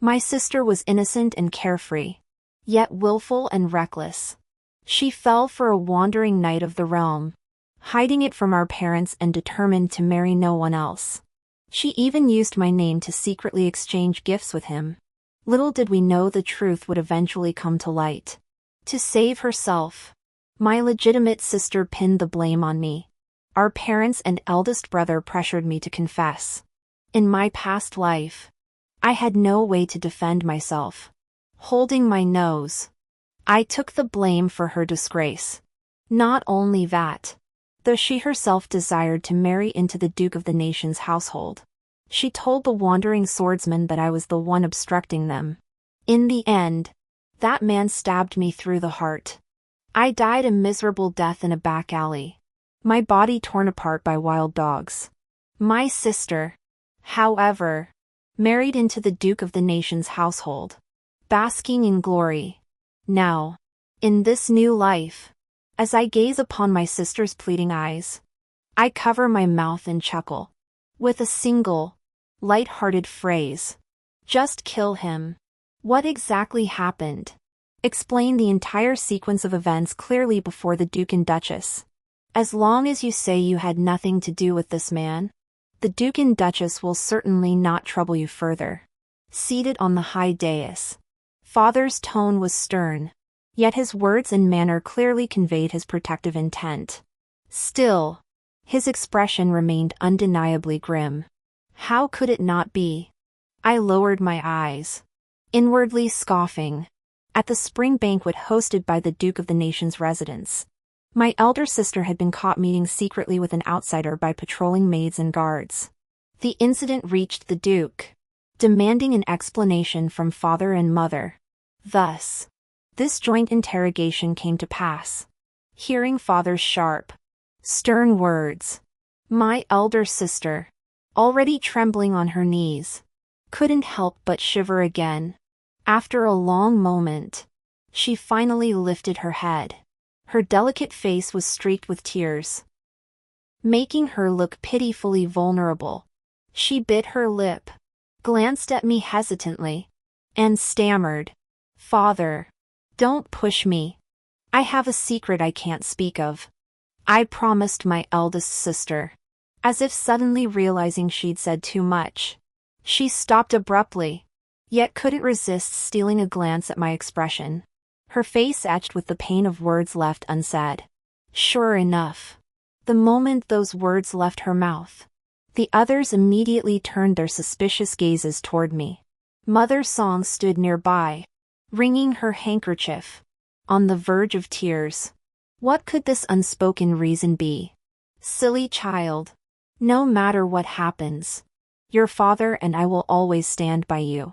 My sister was innocent and carefree, yet willful and reckless. She fell for a wandering knight of the realm, hiding it from our parents and determined to marry no one else. She even used my name to secretly exchange gifts with him. Little did we know the truth would eventually come to light. To save herself, my legitimate sister pinned the blame on me. Our parents and eldest brother pressured me to confess. In my past life, I had no way to defend myself. Holding my nose, I took the blame for her disgrace. Not only that, though she herself desired to marry into the Duke of the Nation's household, she told the wandering swordsman that I was the one obstructing them. In the end, that man stabbed me through the heart. I died a miserable death in a back alley, my body torn apart by wild dogs. My sister, however, married into the Duke of the Nation's household, basking in glory. Now, in this new life, as I gaze upon my sister's pleading eyes, I cover my mouth and chuckle. With a single, light-hearted phrase. Just kill him. What exactly happened? Explain the entire sequence of events clearly before the Duke and Duchess. As long as you say you had nothing to do with this man, the Duke and Duchess will certainly not trouble you further. Seated on the high dais, Father's tone was stern, yet his words and manner clearly conveyed his protective intent. Still, his expression remained undeniably grim. How could it not be? I lowered my eyes, inwardly scoffing. At the spring banquet hosted by the Duke of the Nation's residence, my elder sister had been caught meeting secretly with an outsider by patrolling maids and guards. The incident reached the Duke, demanding an explanation from father and mother. Thus, this joint interrogation came to pass. Hearing father's sharp, stern words, my elder sister, already trembling on her knees, couldn't help but shiver again. After a long moment, she finally lifted her head. Her delicate face was streaked with tears, making her look pitifully vulnerable. She bit her lip, glanced at me hesitantly, and stammered, "Father, don't push me. I have a secret I can't speak of. I promised my eldest sister." As if suddenly realizing she'd said too much, she stopped abruptly, yet couldn't resist stealing a glance at my expression. Her face etched with the pain of words left unsaid. Sure enough, the moment those words left her mouth, the others immediately turned their suspicious gazes toward me. Mother Song stood nearby, wringing her handkerchief, on the verge of tears. What could this unspoken reason be? Silly child. No matter what happens, your father and I will always stand by you.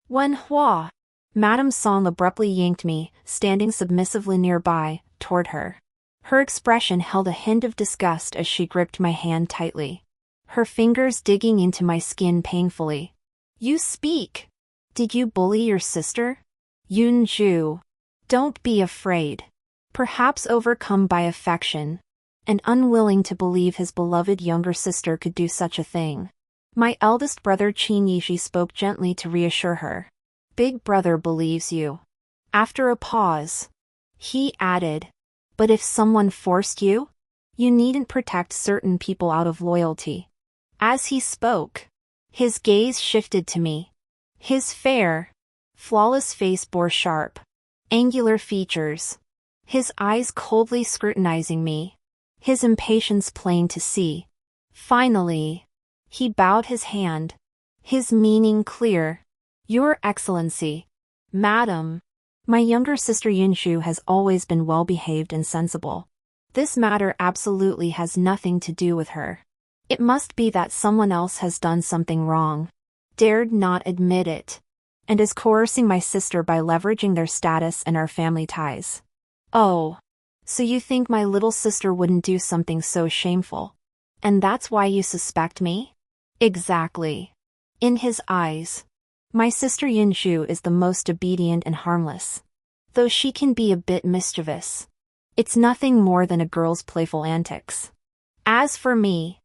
Wen Hua. Madame Song abruptly yanked me, standing submissively nearby, toward her. Her expression held a hint of disgust as she gripped my hand tightly, her fingers digging into my skin painfully. You speak. Did you bully your sister? Yun Ju. Don't be afraid. Perhaps overcome by affection, and unwilling to believe his beloved younger sister could do such a thing. My eldest brother Qin Yishi spoke gently to reassure her. Big brother believes you. After a pause, he added, but if someone forced you, you needn't protect certain people out of loyalty. As he spoke, his gaze shifted to me. His fair, flawless face bore sharp, angular features, his eyes coldly scrutinizing me, his impatience plain to see. Finally, he bowed his hand, his meaning clear. Your Excellency, Madam, my younger sister Yunshu has always been well-behaved and sensible. This matter absolutely has nothing to do with her. It must be that someone else has done something wrong, dared not admit it, and is coercing my sister by leveraging their status and our family ties. Oh, so you think my little sister wouldn't do something so shameful? And that's why you suspect me? Exactly. In his eyes, my sister Yunshu is the most obedient and harmless. Though she can be a bit mischievous, it's nothing more than a girl's playful antics. As for me,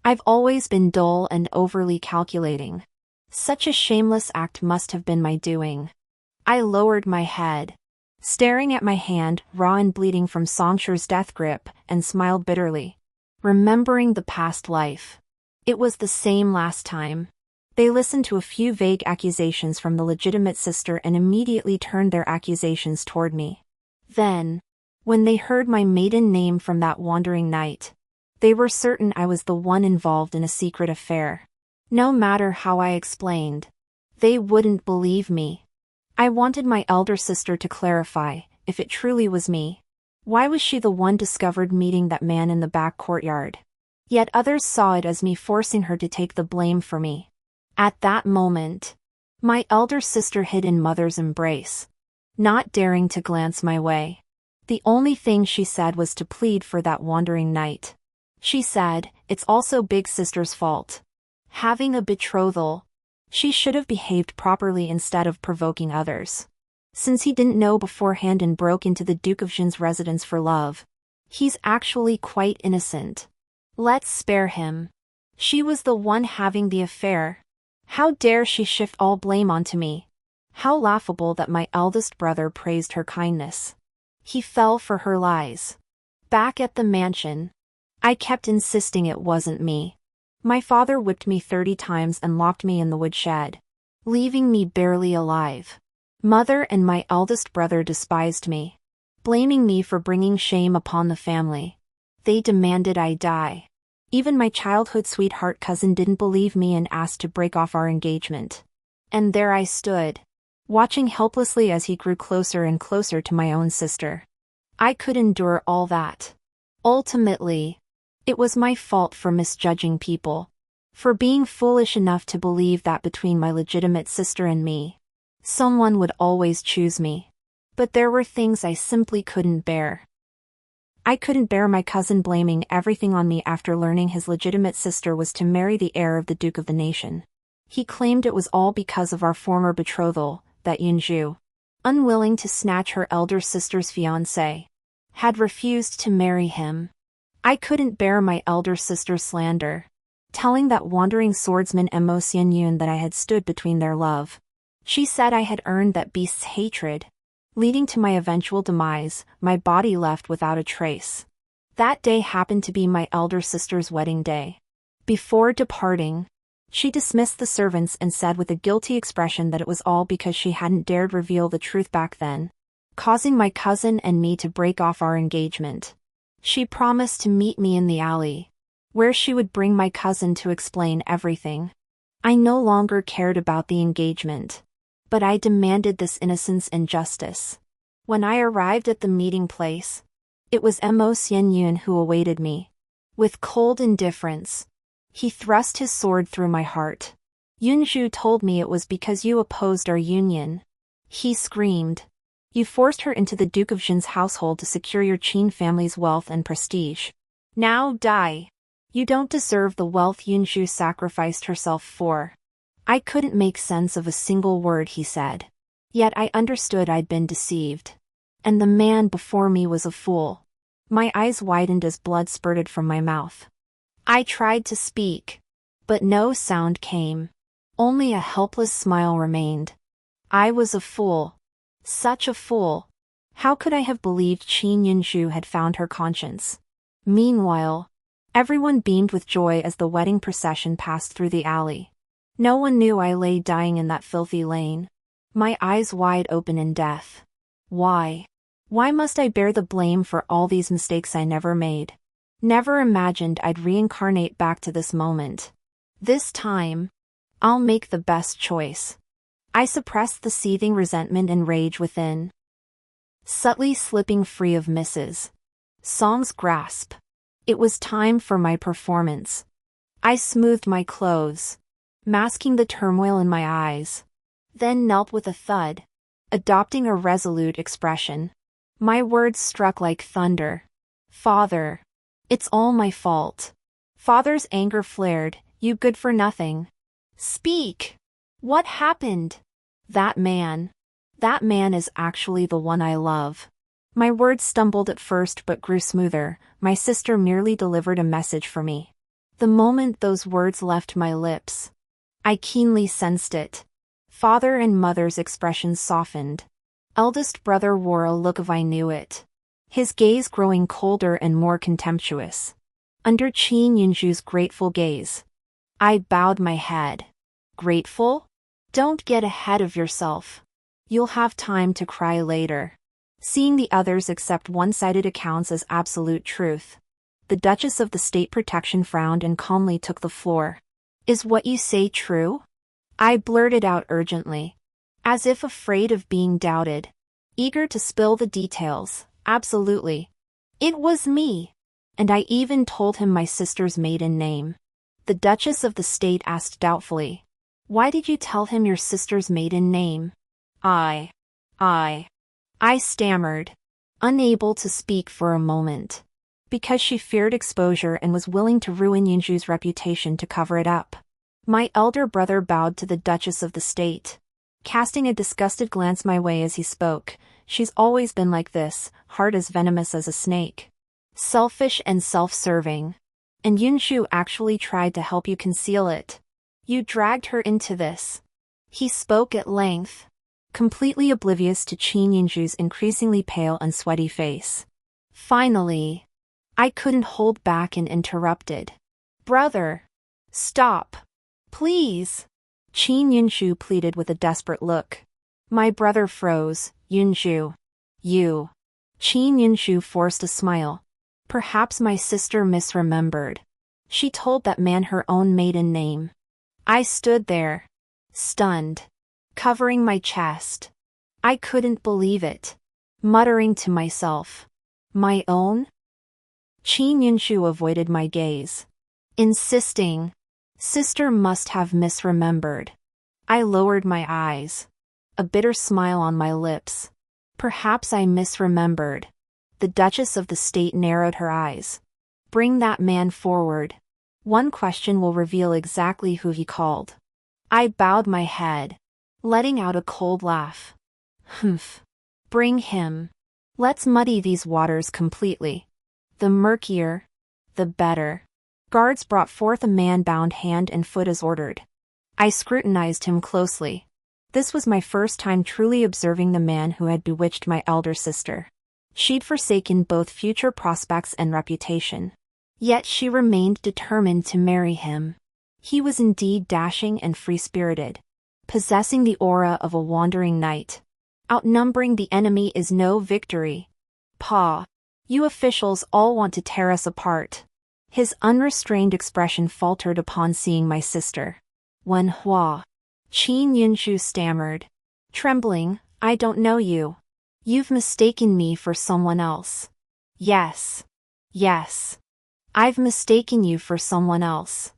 I've always been dull and overly calculating. Such a shameless act must have been my doing. I lowered my head, staring at my hand, raw and bleeding from Songshir's death grip, and smiled bitterly, remembering the past life. It was the same last time. They listened to a few vague accusations from the legitimate sister and immediately turned their accusations toward me. Then, when they heard my maiden name from that wandering night, they were certain I was the one involved in a secret affair. No matter how I explained, they wouldn't believe me. I wanted my elder sister to clarify, if it truly was me. Why was she the one discovered meeting that man in the back courtyard? Yet others saw it as me forcing her to take the blame for me. At that moment, my elder sister hid in mother's embrace, not daring to glance my way. The only thing she said was to plead for that wandering night. She said, "It's also big sister's fault. Having a betrothal. She should have behaved properly instead of provoking others. Since he didn't know beforehand and broke into the Duke of Jin's residence for love. He's actually quite innocent. Let's spare him. She was the one having the affair. How dare she shift all blame onto me? How laughable that my eldest brother praised her kindness. He fell for her lies." Back at the mansion, I kept insisting it wasn't me. My father whipped me 30 times and locked me in the woodshed, leaving me barely alive. Mother and my eldest brother despised me, blaming me for bringing shame upon the family. They demanded I die. Even my childhood sweetheart cousin didn't believe me and asked to break off our engagement. And there I stood, watching helplessly as he grew closer and closer to my own sister. I could endure all that. Ultimately, it was my fault for misjudging people, for being foolish enough to believe that between my legitimate sister and me, someone would always choose me. But there were things I simply couldn't bear. I couldn't bear my cousin blaming everything on me after learning his legitimate sister was to marry the heir of the Duke of the Nation. He claimed it was all because of our former betrothal, that Yunju, unwilling to snatch her elder sister's fiancé, had refused to marry him. I couldn't bear my elder sister's slander, telling that wandering swordsman Mo Xianyun that I had stood between their love. She said I had earned that beast's hatred, leading to my eventual demise, my body left without a trace. That day happened to be my elder sister's wedding day. Before departing, she dismissed the servants and said with a guilty expression that it was all because she hadn't dared reveal the truth back then, causing my cousin and me to break off our engagement. She promised to meet me in the alley, where she would bring my cousin to explain everything. I no longer cared about the engagement, but I demanded this innocence and justice. When I arrived at the meeting place, it was Mo Xianyun who awaited me. With cold indifference, he thrust his sword through my heart. "Yunju told me it was because you opposed our union," he screamed. "You forced her into the Duke of Jin's household to secure your Qin family's wealth and prestige. Now die. You don't deserve the wealth Yunju sacrificed herself for." I couldn't make sense of a single word he said. Yet I understood I'd been deceived. And the man before me was a fool. My eyes widened as blood spurted from my mouth. I tried to speak, but no sound came. Only a helpless smile remained. I was a fool. Such a fool. How could I have believed Qin Yunju had found her conscience? Meanwhile, everyone beamed with joy as the wedding procession passed through the alley. No one knew I lay dying in that filthy lane, my eyes wide open in death. Why? Why must I bear the blame for all these mistakes I never made? Never imagined I'd reincarnate back to this moment. This time, I'll make the best choice. I suppressed the seething resentment and rage within, subtly slipping free of Mrs. Song's grasp. It was time for my performance. I smoothed my clothes, masking the turmoil in my eyes, then knelt with a thud, adopting a resolute expression. My words struck like thunder. "Father, it's all my fault." Father's anger flared. "You good for nothing. Speak! What happened?" That man is actually the one I love." My words stumbled at first but grew smoother. My sister merely delivered a message for me. The moment those words left my lips, I keenly sensed it. Father and mother's expressions softened. Eldest brother wore a look of I knew it. His gaze growing colder and more contemptuous. Under Qin Yunju's grateful gaze, I bowed my head. Grateful? Don't get ahead of yourself. You'll have time to cry later. Seeing the others accept one-sided accounts as absolute truth, the Duchess of the State Protection frowned and calmly took the floor. Is what you say true? I blurted out urgently, as if afraid of being doubted, eager to spill the details. Absolutely. It was me. And I even told him my sister's maiden name. The Duchess of the State asked doubtfully, why did you tell him your sister's maiden name? I stammered, unable to speak for a moment. Because she feared exposure and was willing to ruin Yunju's reputation to cover it up. My elder brother bowed to the Duchess of the State, casting a disgusted glance my way as he spoke. She's always been like this, hard as venomous as a snake. Selfish and self-serving. And Yunju actually tried to help you conceal it. You dragged her into this. He spoke at length, completely oblivious to Qin Yunju's increasingly pale and sweaty face. Finally, I couldn't hold back and interrupted. Brother, stop. Please. Qin Yunju pleaded with a desperate look. My brother froze. Yunju. You. Qin Yunju forced a smile. Perhaps my sister misremembered. She told that man her own maiden name. I stood there, stunned, covering my chest. I couldn't believe it, muttering to myself. My own? Qin Yunju avoided my gaze, insisting, sister must have misremembered. I lowered my eyes, a bitter smile on my lips. Perhaps I misremembered. The Duchess of the State narrowed her eyes. Bring that man forward. One question will reveal exactly who he called. I bowed my head, letting out a cold laugh. Humph. Bring him. Let's muddy these waters completely. The murkier, the better. Guards brought forth a man bound hand and foot as ordered. I scrutinized him closely. This was my first time truly observing the man who had bewitched my elder sister. She'd forsaken both future prospects and reputation. Yet she remained determined to marry him. He was indeed dashing and free-spirited, possessing the aura of a wandering knight. Outnumbering the enemy is no victory. Pa. You officials all want to tear us apart. His unrestrained expression faltered upon seeing my sister. Wen Hua. Qin Yunju stammered, trembling, I don't know you. You've mistaken me for someone else. Yes. I've mistaken you for someone else.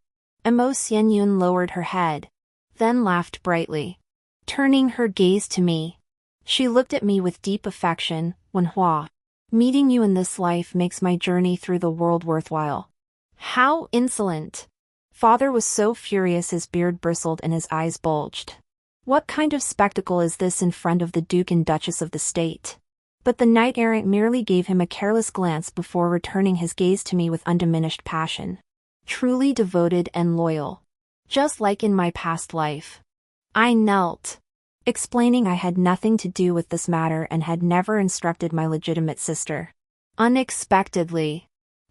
Emo Xianyun lowered her head, then laughed brightly. Turning her gaze to me, she looked at me with deep affection. Wen Hua. Meeting you in this life makes my journey through the world worthwhile. How insolent! Father was so furious his beard bristled and his eyes bulged. What kind of spectacle is this in front of the Duke and Duchess of the State? But the knight-errant merely gave him a careless glance before returning his gaze to me with undiminished passion. Truly devoted and loyal. Just like in my past life. I knelt, explaining I had nothing to do with this matter and had never instructed my legitimate sister. Unexpectedly,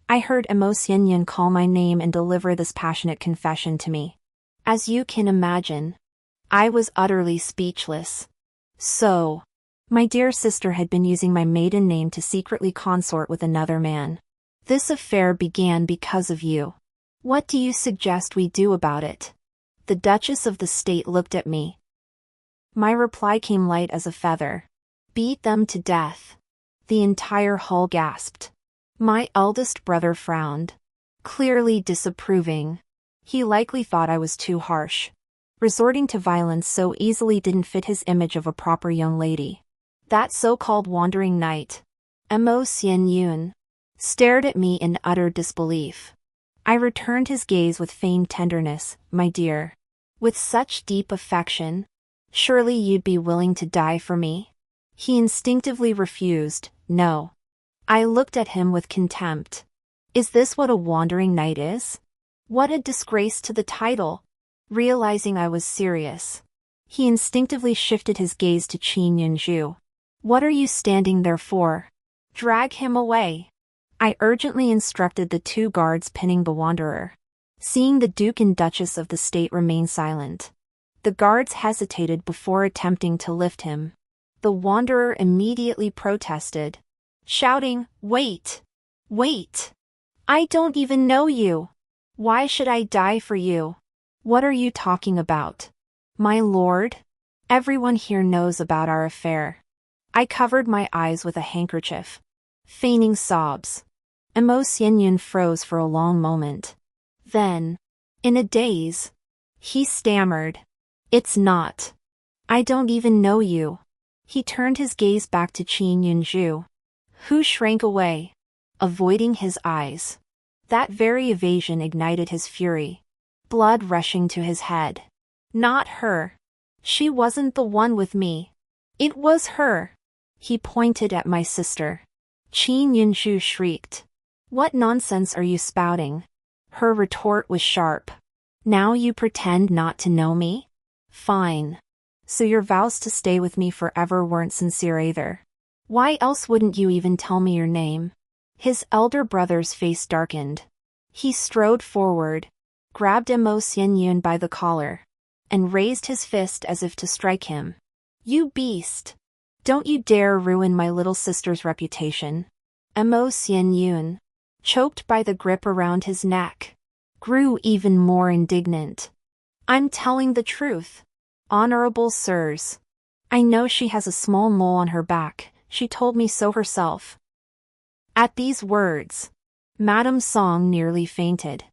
I heard Emo Xianyun call my name and deliver this passionate confession to me. As you can imagine, I was utterly speechless. So, my dear sister had been using my maiden name to secretly consort with another man. This affair began because of you. What do you suggest we do about it? The Duchess of the State looked at me. My reply came light as a feather. Beat them to death. The entire hall gasped. My eldest brother frowned, clearly disapproving. He likely thought I was too harsh. Resorting to violence so easily didn't fit his image of a proper young lady. That so-called wandering knight, Emo Xianyun, stared at me in utter disbelief. I returned his gaze with feigned tenderness. My dear, with such deep affection, surely you'd be willing to die for me? He instinctively refused. No. I looked at him with contempt. Is this what a wandering knight is? What a disgrace to the title! Realizing I was serious, he instinctively shifted his gaze to Qin Yunju. What are you standing there for? Drag him away. I urgently instructed the 2 guards pinning the wanderer. Seeing the Duke and Duchess of the state remain silent, the guards hesitated before attempting to lift him. The wanderer immediately protested, shouting, "Wait! Wait! I don't even know you! Why should I die for you? What are you talking about? My lord? Everyone here knows about our affair." I covered my eyes with a handkerchief, feigning sobs. Emo Xianyun froze for a long moment. Then, in a daze, he stammered, "It's not. I don't even know you." He turned his gaze back to Qin Yunju, who shrank away, avoiding his eyes. That very evasion ignited his fury, blood rushing to his head. Not her. She wasn't the one with me. It was her. He pointed at my sister. Qin Yunju shrieked. "What nonsense are you spouting?" Her retort was sharp. "Now you pretend not to know me? Fine. So your vows to stay with me forever weren't sincere either. Why else wouldn't you even tell me your name?" His elder brother's face darkened. He strode forward, grabbed Emo Xianyun by the collar, and raised his fist as if to strike him. "You beast! Don't you dare ruin my little sister's reputation." Emo Xianyun, choked by the grip around his neck, grew even more indignant. "I'm telling the truth, honorable sirs. I know she has a small mole on her back, she told me so herself." At these words, Madame Song nearly fainted.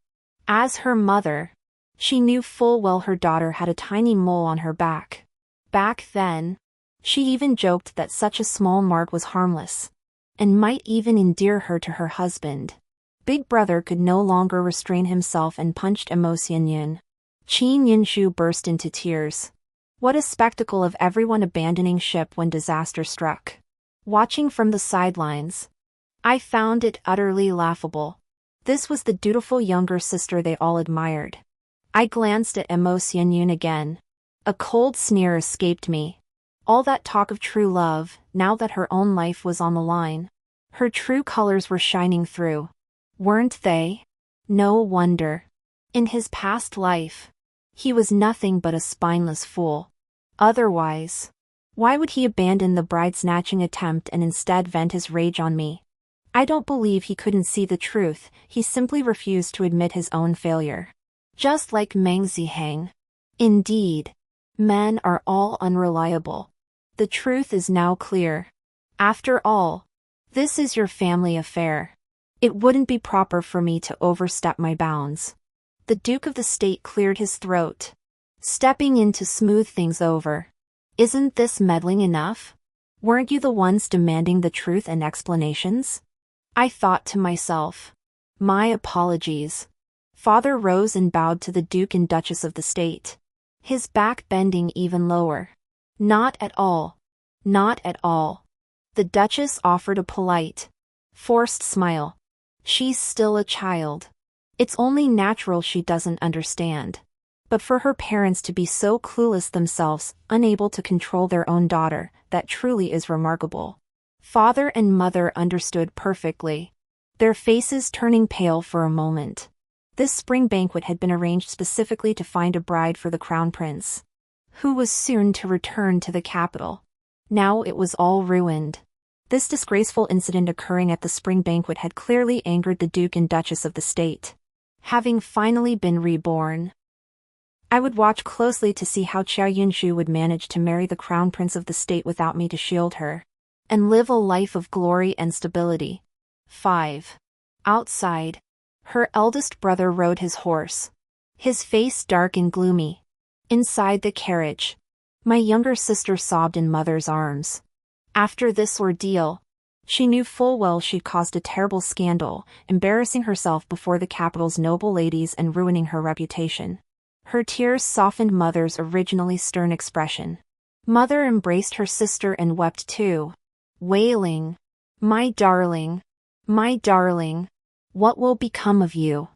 As her mother, she knew full well her daughter had a tiny mole on her back. Back then, she even joked that such a small mark was harmless, and might even endear her to her husband. Big Brother could no longer restrain himself and punched Emo Xianyun. Qin Yunju burst into tears. What a spectacle of everyone abandoning ship when disaster struck. Watching from the sidelines, I found it utterly laughable. This was the dutiful younger sister they all admired. I glanced at Emo Xianyun again. A cold sneer escaped me. All that talk of true love, now that her own life was on the line. Her true colors were shining through. Weren't they? No wonder. In his past life, he was nothing but a spineless fool. Otherwise, why would he abandon the bride-snatching attempt and instead vent his rage on me? I don't believe he couldn't see the truth, he simply refused to admit his own failure. Just like Meng Zihang. Indeed, men are all unreliable. The truth is now clear. After all, this is your family affair. It wouldn't be proper for me to overstep my bounds. The Duke of the State cleared his throat, stepping in to smooth things over. Isn't this meddling enough? Weren't you the ones demanding the truth and explanations? I thought to myself. My apologies. Father rose and bowed to the Duke and Duchess of the State, his back bending even lower. Not at all. Not at all. The Duchess offered a polite, forced smile. She's still a child. It's only natural she doesn't understand. But for her parents to be so clueless themselves, unable to control their own daughter, that truly is remarkable. Father and mother understood perfectly, their faces turning pale for a moment. This spring banquet had been arranged specifically to find a bride for the crown prince, who was soon to return to the capital. Now it was all ruined. This disgraceful incident occurring at the spring banquet had clearly angered the Duke and Duchess of the State. Having finally been reborn, I would watch closely to see how Xia Yunshu would manage to marry the crown prince of the state without me to shield her, and live a life of glory and stability. 5. Outside, her eldest brother rode his horse, his face dark and gloomy. Inside the carriage, my younger sister sobbed in mother's arms. After this ordeal, she knew full well she'd caused a terrible scandal, embarrassing herself before the capital's noble ladies and ruining her reputation. Her tears softened mother's originally stern expression. Mother embraced her sister and wept too, wailing, my darling, what will become of you?"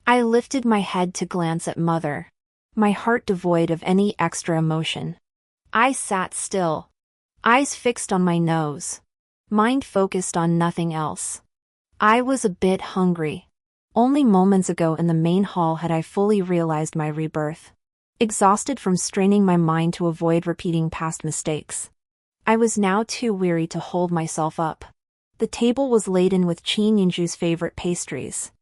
I lifted my head to glance at mother. my heart devoid of any extra emotion. I sat still, eyes fixed on my nose, mind focused on nothing else. I was a bit hungry. Only moments ago in the main hall had I fully realized my rebirth. Exhausted from straining my mind to avoid repeating past mistakes, I was now too weary to hold myself up. The table was laden with Qin Yunju's favorite pastries.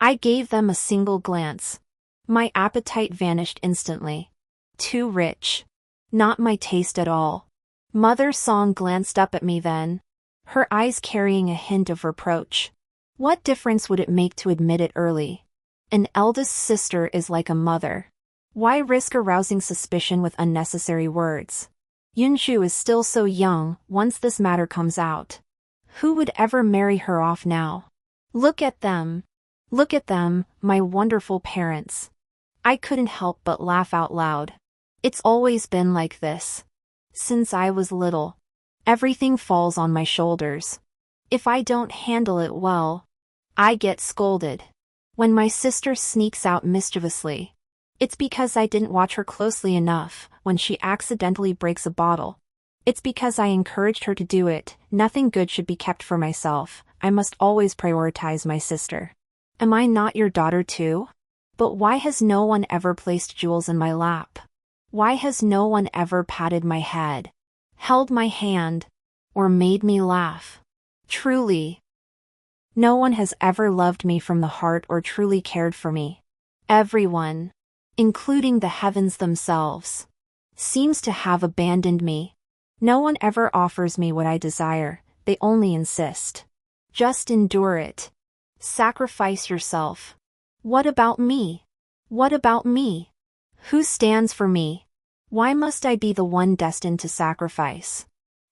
I gave them a single glance. My appetite vanished instantly. Too rich. Not my taste at all. Mother Song glanced up at me then, her eyes carrying a hint of reproach. What difference would it make to admit it early? An eldest sister is like a mother. Why risk arousing suspicion with unnecessary words? Yunju is still so young. Once this matter comes out, who would ever marry her off now? Look at them. Look at them, my wonderful parents. I couldn't help but laugh out loud. It's always been like this. Since I was little. Everything falls on my shoulders. If I don't handle it well, I get scolded. When my sister sneaks out mischievously, it's because I didn't watch her closely enough. When she accidentally breaks a bottle, it's because I encouraged her to do it. Nothing good should be kept for myself. I must always prioritize my sister. Am I not your daughter too? But why has no one ever placed jewels in my lap? Why has no one ever patted my head, held my hand, or made me laugh? Truly, no one has ever loved me from the heart or truly cared for me. Everyone, including the heavens themselves, seems to have abandoned me. No one ever offers me what I desire, they only insist. Just endure it. Sacrifice yourself. What about me? What about me? Who stands for me? Why must I be the one destined to sacrifice?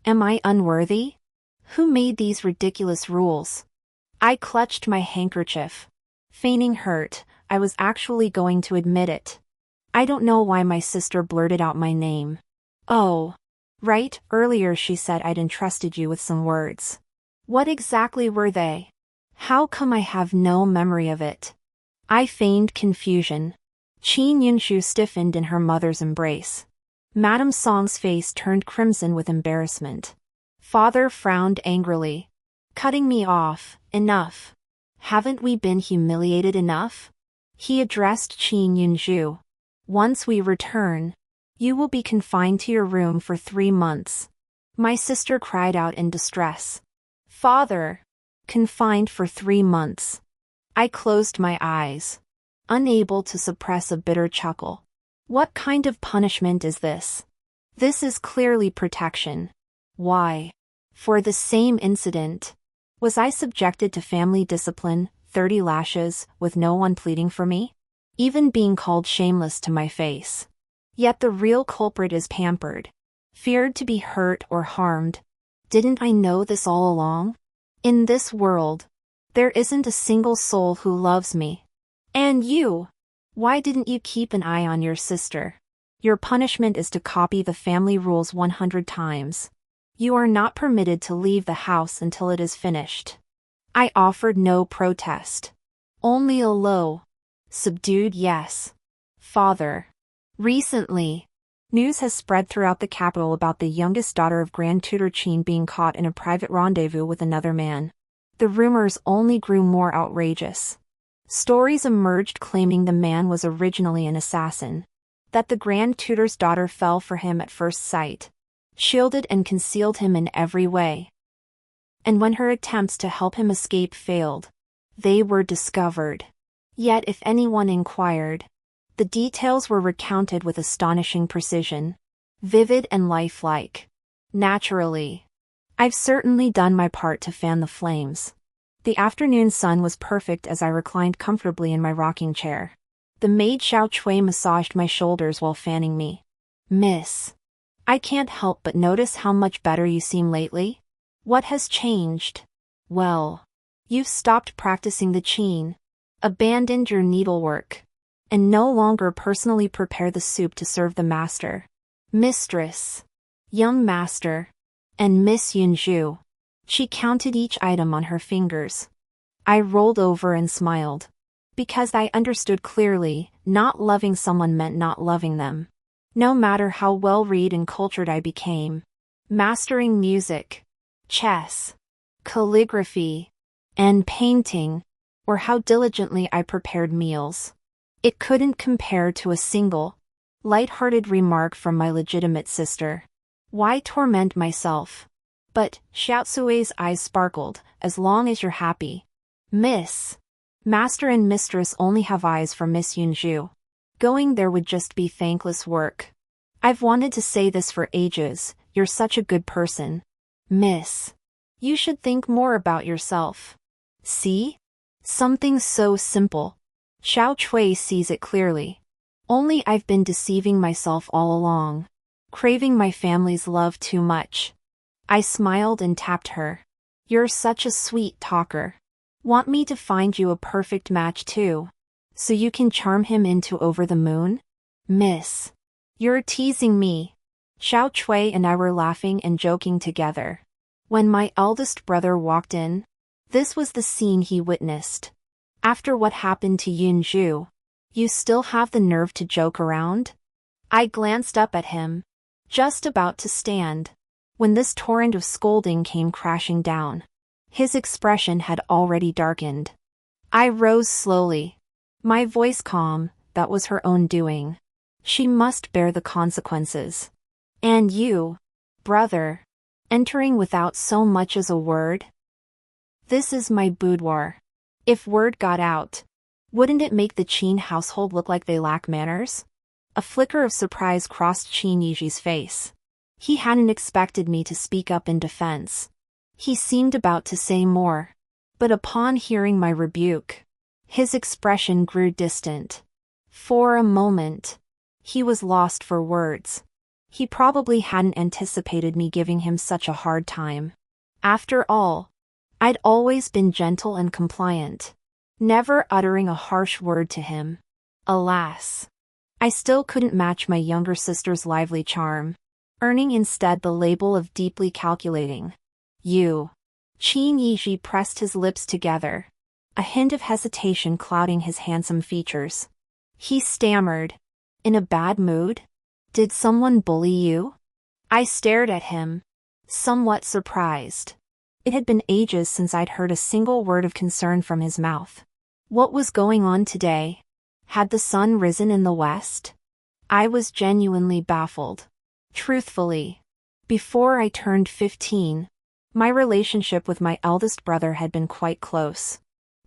Am I unworthy? Who made these ridiculous rules? I clutched my handkerchief. Feigning hurt, I was actually going to admit it. I don't know why my sister blurted out my name. Oh, right, earlier she said I'd entrusted you with some words. What exactly were they? How come I have no memory of it? I feigned confusion. Qin Yunshu stiffened in her mother's embrace. Madame Song's face turned crimson with embarrassment. Father frowned angrily. Cutting me off, enough. Haven't we been humiliated enough? He addressed Qin Yunju. Once we return, you will be confined to your room for 3 months. My sister cried out in distress. Father! Confined for 3 months. I closed my eyes, unable to suppress a bitter chuckle. What kind of punishment is this? This is clearly protection. Why? For the same incident. Was I subjected to family discipline, 30 lashes, with no one pleading for me? Even being called shameless to my face. Yet the real culprit is pampered. Feared to be hurt or harmed. Didn't I know this all along? In this world, there isn't a single soul who loves me. And you? Why didn't you keep an eye on your sister? Your punishment is to copy the family rules 100 times. You are not permitted to leave the house until it is finished. I offered no protest. Only a low, subdued yes. Father. Recently, news has spread throughout the capital about the youngest daughter of Grand Tutor Qin being caught in a private rendezvous with another man. The rumors only grew more outrageous. Stories emerged claiming the man was originally an assassin, that the Grand Tutor's daughter fell for him at first sight, shielded and concealed him in every way. And when her attempts to help him escape failed, they were discovered. Yet if anyone inquired, the details were recounted with astonishing precision, vivid and lifelike. Naturally, I've certainly done my part to fan the flames. The afternoon sun was perfect as I reclined comfortably in my rocking chair. The maid Xiao Chui massaged my shoulders while fanning me. Miss, I can't help but notice how much better you seem lately. What has changed? Well, you've stopped practicing the qin, abandoned your needlework, and no longer personally prepare the soup to serve the master, mistress, young master, and Miss Yunju. She counted each item on her fingers. I rolled over and smiled. Because I understood clearly, Not loving someone meant not loving them. No matter how well-read and cultured I became. Mastering music, chess, calligraphy, and painting, or how diligently I prepared meals. It couldn't compare to a single, light-hearted remark from my legitimate sister. Why torment myself? But Xiaosui's eyes sparkled. As long as you're happy. Miss. Master and mistress only have eyes for Miss Yunju. Going there would just be thankless work. I've wanted to say this for ages. You're such a good person. Miss. You should think more about yourself. See? Something so simple. Xiao Chui sees it clearly. Only I've been deceiving myself all along. Craving my family's love too much. I smiled and tapped her. You're such a sweet talker. Want me to find you a perfect match too? So you can charm him into over the moon? Miss. You're teasing me. Xiao Chui and I were laughing and joking together. When my eldest brother walked in, this was the scene he witnessed. After what happened to Yunju, you still have the nerve to joke around? I glanced up at him, just about to stand, when this torrent of scolding came crashing down. His expression had already darkened. I rose slowly, my voice calm. That was her own doing. She must bear the consequences. And you, brother, entering without so much as a word? This is my boudoir. If word got out, wouldn't it make the Qin household look like they lack manners? A flicker of surprise crossed Qin Yiji's face. He hadn't expected me to speak up in defense. He seemed about to say more, but upon hearing my rebuke, his expression grew distant. For a moment, he was lost for words. He probably hadn't anticipated me giving him such a hard time. After all, I'd always been gentle and compliant, never uttering a harsh word to him. Alas, I still couldn't match my younger sister's lively charm, earning instead the label of deeply calculating. You. Qin Yiji pressed his lips together, a hint of hesitation clouding his handsome features. He stammered. In a bad mood? Did someone bully you? I stared at him, somewhat surprised. It had been ages since I'd heard a single word of concern from his mouth. What was going on today? Had the sun risen in the west? I was genuinely baffled. Truthfully, before I turned 15, my relationship with my eldest brother had been quite close.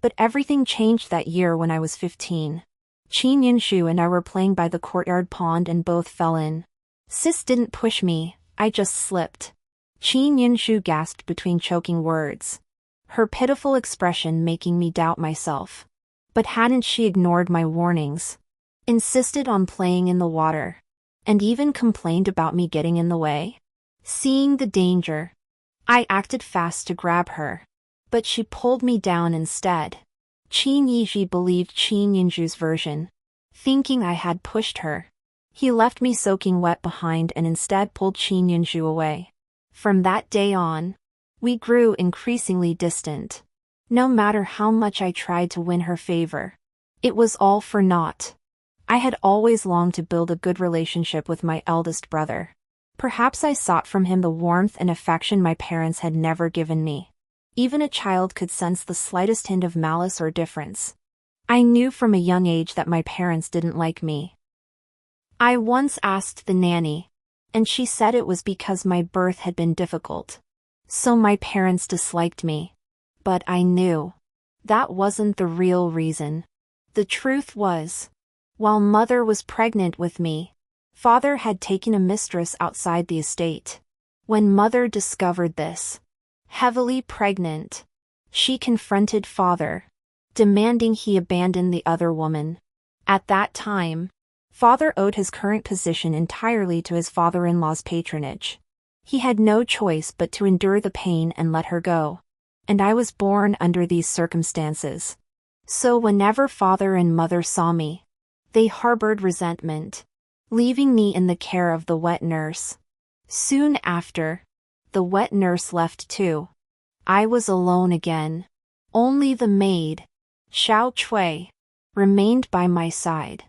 But everything changed that year when I was 15. Qin Yinshu and I were playing by the courtyard pond and both fell in. Sis didn't push me, I just slipped. Qin Yinshu gasped between choking words, her pitiful expression making me doubt myself. But hadn't she ignored my warnings? Insisted on playing in the water, and even complained about me getting in the way? Seeing the danger, I acted fast to grab her, but she pulled me down instead. Qin Yiji believed Qin Yinju's version, thinking I had pushed her. He left me soaking wet behind and instead pulled Qin Yinju away. From that day on, we grew increasingly distant. No matter how much I tried to win her favor, it was all for naught. I had always longed to build a good relationship with my eldest brother. Perhaps I sought from him the warmth and affection my parents had never given me. Even a child could sense the slightest hint of malice or difference. I knew from a young age that my parents didn't like me. I once asked the nanny, and she said it was because my birth had been difficult. So my parents disliked me. But I knew that wasn't the real reason. The truth was, while mother was pregnant with me, father had taken a mistress outside the estate. When mother discovered this, heavily pregnant, she confronted father, demanding he abandon the other woman. At that time, father owed his current position entirely to his father-in-law's patronage. He had no choice but to endure the pain and let her go. And I was born under these circumstances. So whenever father and mother saw me, they harbored resentment, leaving me in the care of the wet nurse. Soon after, the wet nurse left too. I was alone again. Only the maid, Xiao Chui, remained by my side.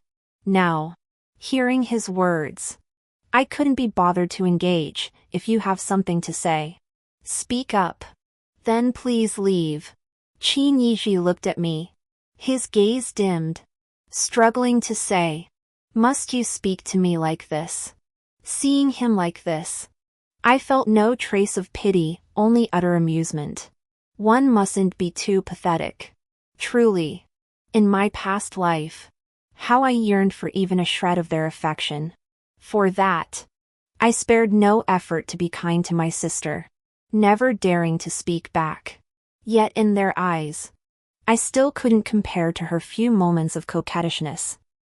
Now, hearing his words, I couldn't be bothered to engage. If you have something to say, speak up. Then please leave. Qin Yizhi looked at me. His gaze dimmed, struggling to say, must you speak to me like this? Seeing him like this, I felt no trace of pity, only utter amusement. One mustn't be too pathetic. Truly, in my past life, how I yearned for even a shred of their affection. For that, I spared no effort to be kind to my sister, never daring to speak back. Yet in their eyes, I still couldn't compare to her few moments of coquettishness.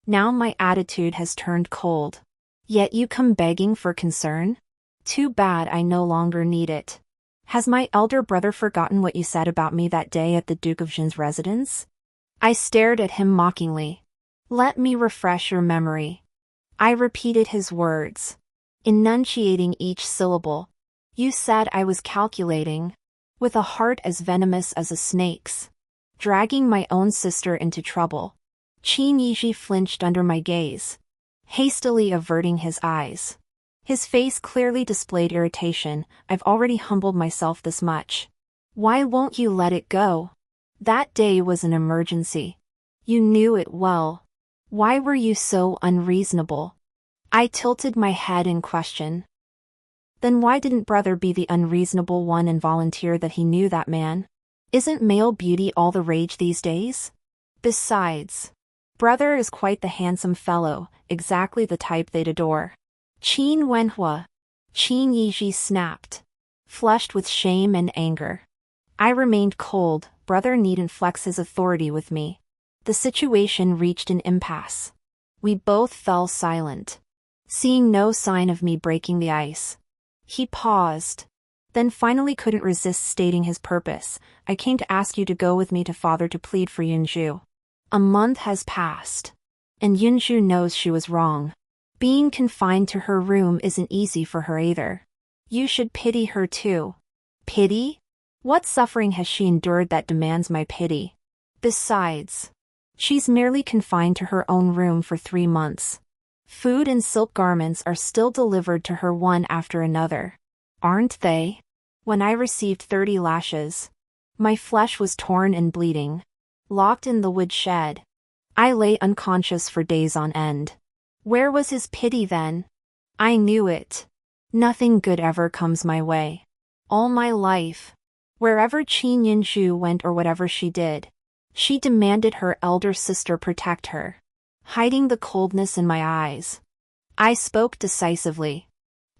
Now my attitude has turned cold. Yet you come begging for concern? Too bad I no longer need it. Has my elder brother forgotten what you said about me that day at the Duke of Jin's residence? I stared at him mockingly. Let me refresh your memory. I repeated his words, enunciating each syllable. You said I was calculating, with a heart as venomous as a snake's, dragging my own sister into trouble. Qin Yizhi flinched under my gaze, hastily averting his eyes. His face clearly displayed irritation. I've already humbled myself this much. Why won't you let it go? That day was an emergency. You knew it well. Why were you so unreasonable? I tilted my head in question. Then why didn't brother be the unreasonable one and volunteer that he knew that man? Isn't male beauty all the rage these days? Besides, brother is quite the handsome fellow, exactly the type they'd adore. Qin Wenhua. Qin Yizhi snapped, flushed with shame and anger. I remained cold. Brother needn't flex his authority with me. The situation reached an impasse. We both fell silent, seeing no sign of me breaking the ice. He paused, then finally couldn't resist stating his purpose. I came to ask you to go with me to father to plead for Yunju. A month has passed, and Yunju knows she was wrong. Being confined to her room isn't easy for her either. You should pity her too. Pity? What suffering has she endured that demands my pity? Besides, she's merely confined to her own room for 3 months. Food and silk garments are still delivered to her one after another, aren't they? When I received 30 lashes, my flesh was torn and bleeding. Locked in the woodshed, I lay unconscious for days on end. Where was his pity then? I knew it. Nothing good ever comes my way. All my life, wherever Qin Yunju went or whatever she did, she demanded her elder sister protect her. Hiding the coldness in my eyes, I spoke decisively.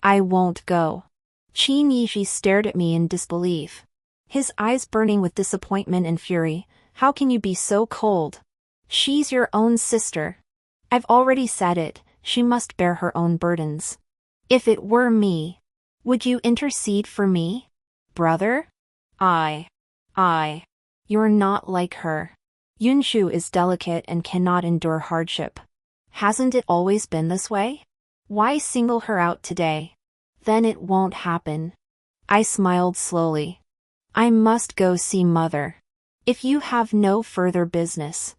I won't go. Qin Yizhi stared at me in disbelief, his eyes burning with disappointment and fury. How can you be so cold? She's your own sister. I've already said it, she must bear her own burdens. If it were me, would you intercede for me? Brother? You're not like her. Yunju is delicate and cannot endure hardship. Hasn't it always been this way? Why single her out today? Then it won't happen. I smiled slowly. I must go see mother. If you have no further business,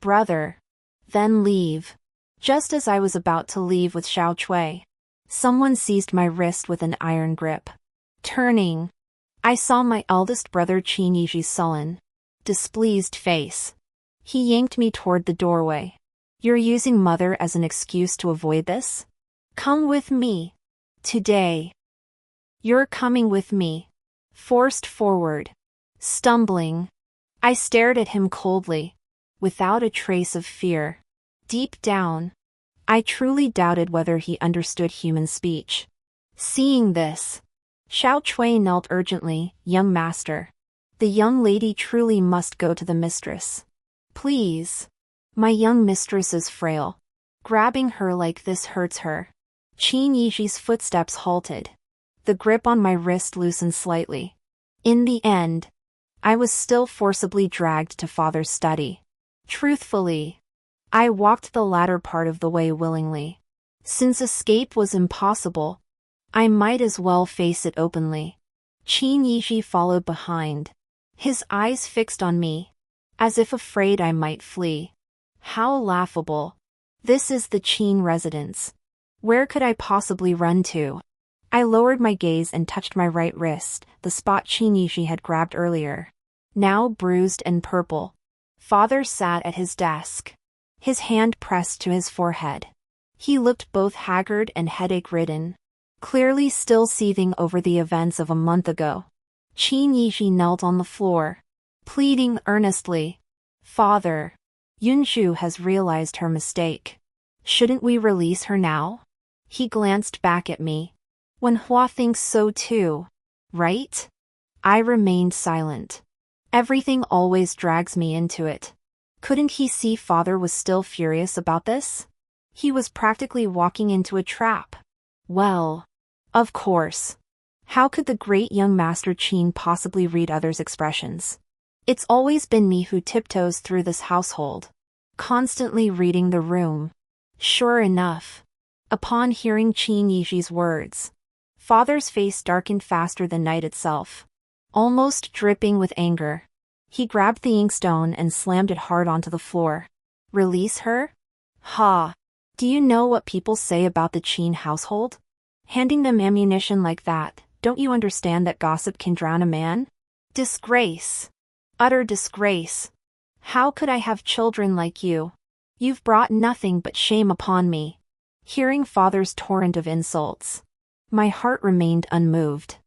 brother, then leave. Just as I was about to leave with Xiao Chui, someone seized my wrist with an iron grip. Turning, I saw my eldest brother Qin Yizhi's sullen, displeased face. He yanked me toward the doorway. You're using mother as an excuse to avoid this? Come with me. Today. You're coming with me. Forced forward. Stumbling. I stared at him coldly, without a trace of fear. Deep down, I truly doubted whether he understood human speech. Seeing this, Xiao Chui knelt urgently. Young master, the young lady truly must go to the mistress. Please. My young mistress is frail. Grabbing her like this hurts her. Qin Yizhi's footsteps halted. The grip on my wrist loosened slightly. In the end, I was still forcibly dragged to father's study. Truthfully, I walked the latter part of the way willingly. Since escape was impossible, I might as well face it openly. Qin Yizhi followed behind, his eyes fixed on me, as if afraid I might flee. How laughable. This is the Qin residence. Where could I possibly run to? I lowered my gaze and touched my right wrist, the spot Qin Yishi had grabbed earlier. Now bruised and purple. Father sat at his desk. His hand pressed to his forehead. He looked both haggard and headache-ridden, clearly still seething over the events of a month ago. Qin Yishi knelt on the floor, pleading earnestly. Father, Yunshu has realized her mistake. Shouldn't we release her now? He glanced back at me. Wen Hua thinks so too, right? I remained silent. Everything always drags me into it. Couldn't he see Father was still furious about this? He was practically walking into a trap. Well, of course. How could the great young Master Qin possibly read others' expressions? It's always been me who tiptoes through this household, constantly reading the room. Sure enough, upon hearing Qin Yishi's words, Father's face darkened faster than night itself, almost dripping with anger. He grabbed the inkstone and slammed it hard onto the floor. Release her? Ha! Do you know what people say about the Qin household? Handing them ammunition like that, don't you understand that gossip can drown a man? Disgrace. Utter disgrace. How could I have children like you? You've brought nothing but shame upon me. Hearing Father's torrent of insults, my heart remained unmoved.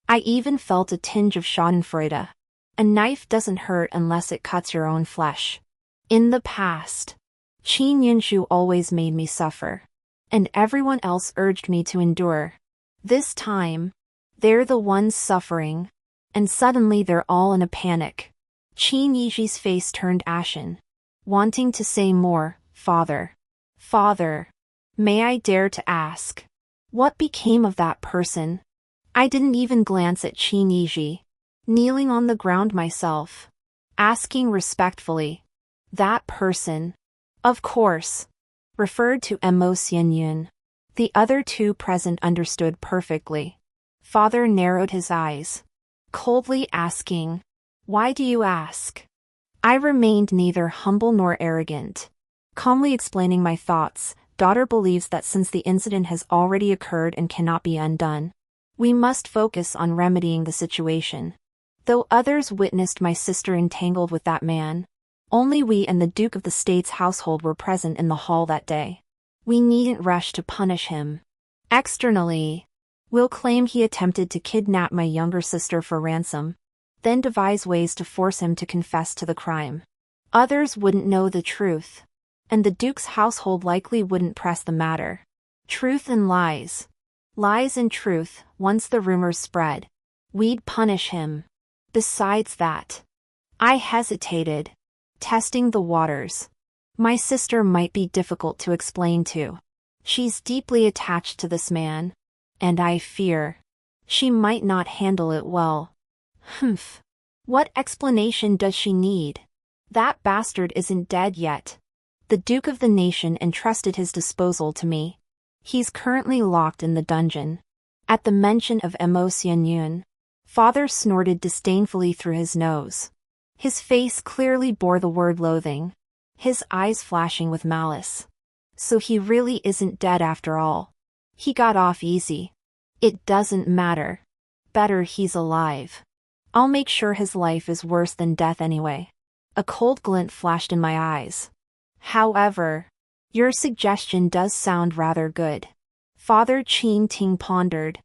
I even felt a tinge of schadenfreude. A knife doesn't hurt unless it cuts your own flesh. In the past, Qin Yunshu always made me suffer, and everyone else urged me to endure. This time, they're the ones suffering, and suddenly they're all in a panic. Qin Yishi's face turned ashen, wanting to say more. Father. Father. May I dare to ask, what became of that person? I didn't even glance at Qin Yishi, kneeling on the ground myself, asking respectfully. That person, of course, referred to Mo Xianyun. The other two present understood perfectly. Father narrowed his eyes, coldly asking, Why do you ask? I remained neither humble nor arrogant, calmly explaining my thoughts. Daughter believes that since the incident has already occurred and cannot be undone, we must focus on remedying the situation. Though others witnessed my sister entangled with that man, only we and the Duke of the State's household were present in the hall that day. We needn't rush to punish him. Externally, we'll claim he attempted to kidnap my younger sister for ransom, then devise ways to force him to confess to the crime. Others wouldn't know the truth, and the Duke's household likely wouldn't press the matter. Truth and lies. Lies and truth. Once the rumors spread, we'd punish him. Besides that, I hesitated, testing the waters. My sister might be difficult to explain to. She's deeply attached to this man, and I fear she might not handle it well. Humph. What explanation does she need? That bastard isn't dead yet. The Duke of the Nation entrusted his disposal to me. He's currently locked in the dungeon. At the mention of Mo Xianyun, Father snorted disdainfully through his nose. His face clearly bore the word loathing, his eyes flashing with malice. So he really isn't dead after all. He got off easy. It doesn't matter. Better he's alive. I'll make sure his life is worse than death anyway. A cold glint flashed in my eyes. However, your suggestion does sound rather good. Father Qin Ting pondered,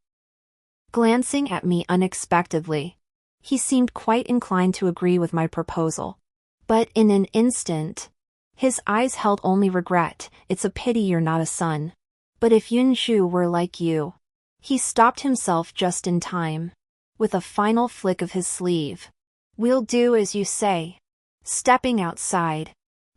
glancing at me unexpectedly. He seemed quite inclined to agree with my proposal. But in an instant, his eyes held only regret. It's a pity you're not a son. But if Yunshu were like you. He stopped himself just in time, with a final flick of his sleeve. We'll do as you say. Stepping outside,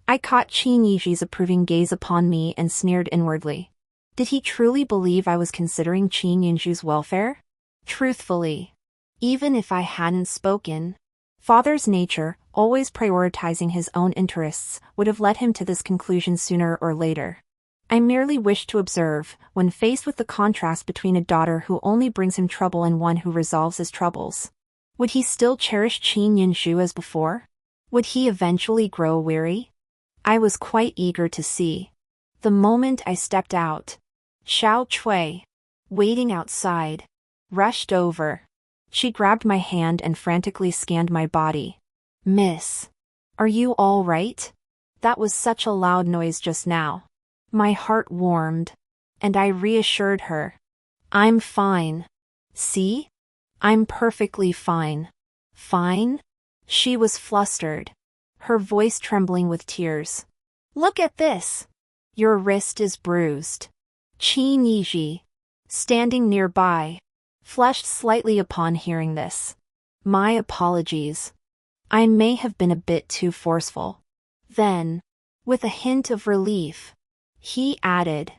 I caught Qin Yishi's approving gaze upon me and sneered inwardly. Did he truly believe I was considering Qin Yunshu's welfare? Truthfully, even if I hadn't spoken, Father's nature, always prioritizing his own interests, would have led him to this conclusion sooner or later. I merely wished to observe, when faced with the contrast between a daughter who only brings him trouble and one who resolves his troubles. Would he still cherish Qin Yunshu as before? Would he eventually grow weary? I was quite eager to see. The moment I stepped out, Xiao Chui, waiting outside, rushed over. She grabbed my hand and frantically scanned my body. "Miss, are you all right? That was such a loud noise just now." My heart warmed, and I reassured her. "I'm fine. See? I'm perfectly fine." "Fine?" She was flustered, her voice trembling with tears. "Look at this. Your wrist is bruised." Qin Yiji, standing nearby, flushed slightly upon hearing this. "My apologies. I may have been a bit too forceful." Then, with a hint of relief, he added,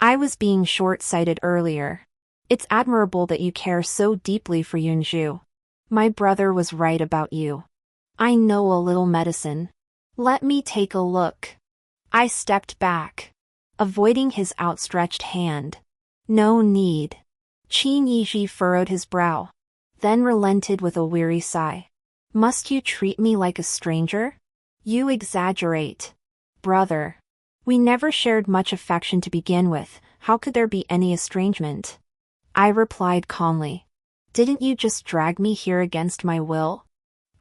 "I was being short-sighted earlier. It's admirable that you care so deeply for Yunju. My brother was right about you. I know a little medicine. Let me take a look." I stepped back, avoiding his outstretched hand. "No need." Qin Yiji furrowed his brow, then relented with a weary sigh. "Must you treat me like a stranger? You exaggerate. Brother, we never shared much affection to begin with. How could there be any estrangement?" I replied calmly. "Didn't you just drag me here against my will?"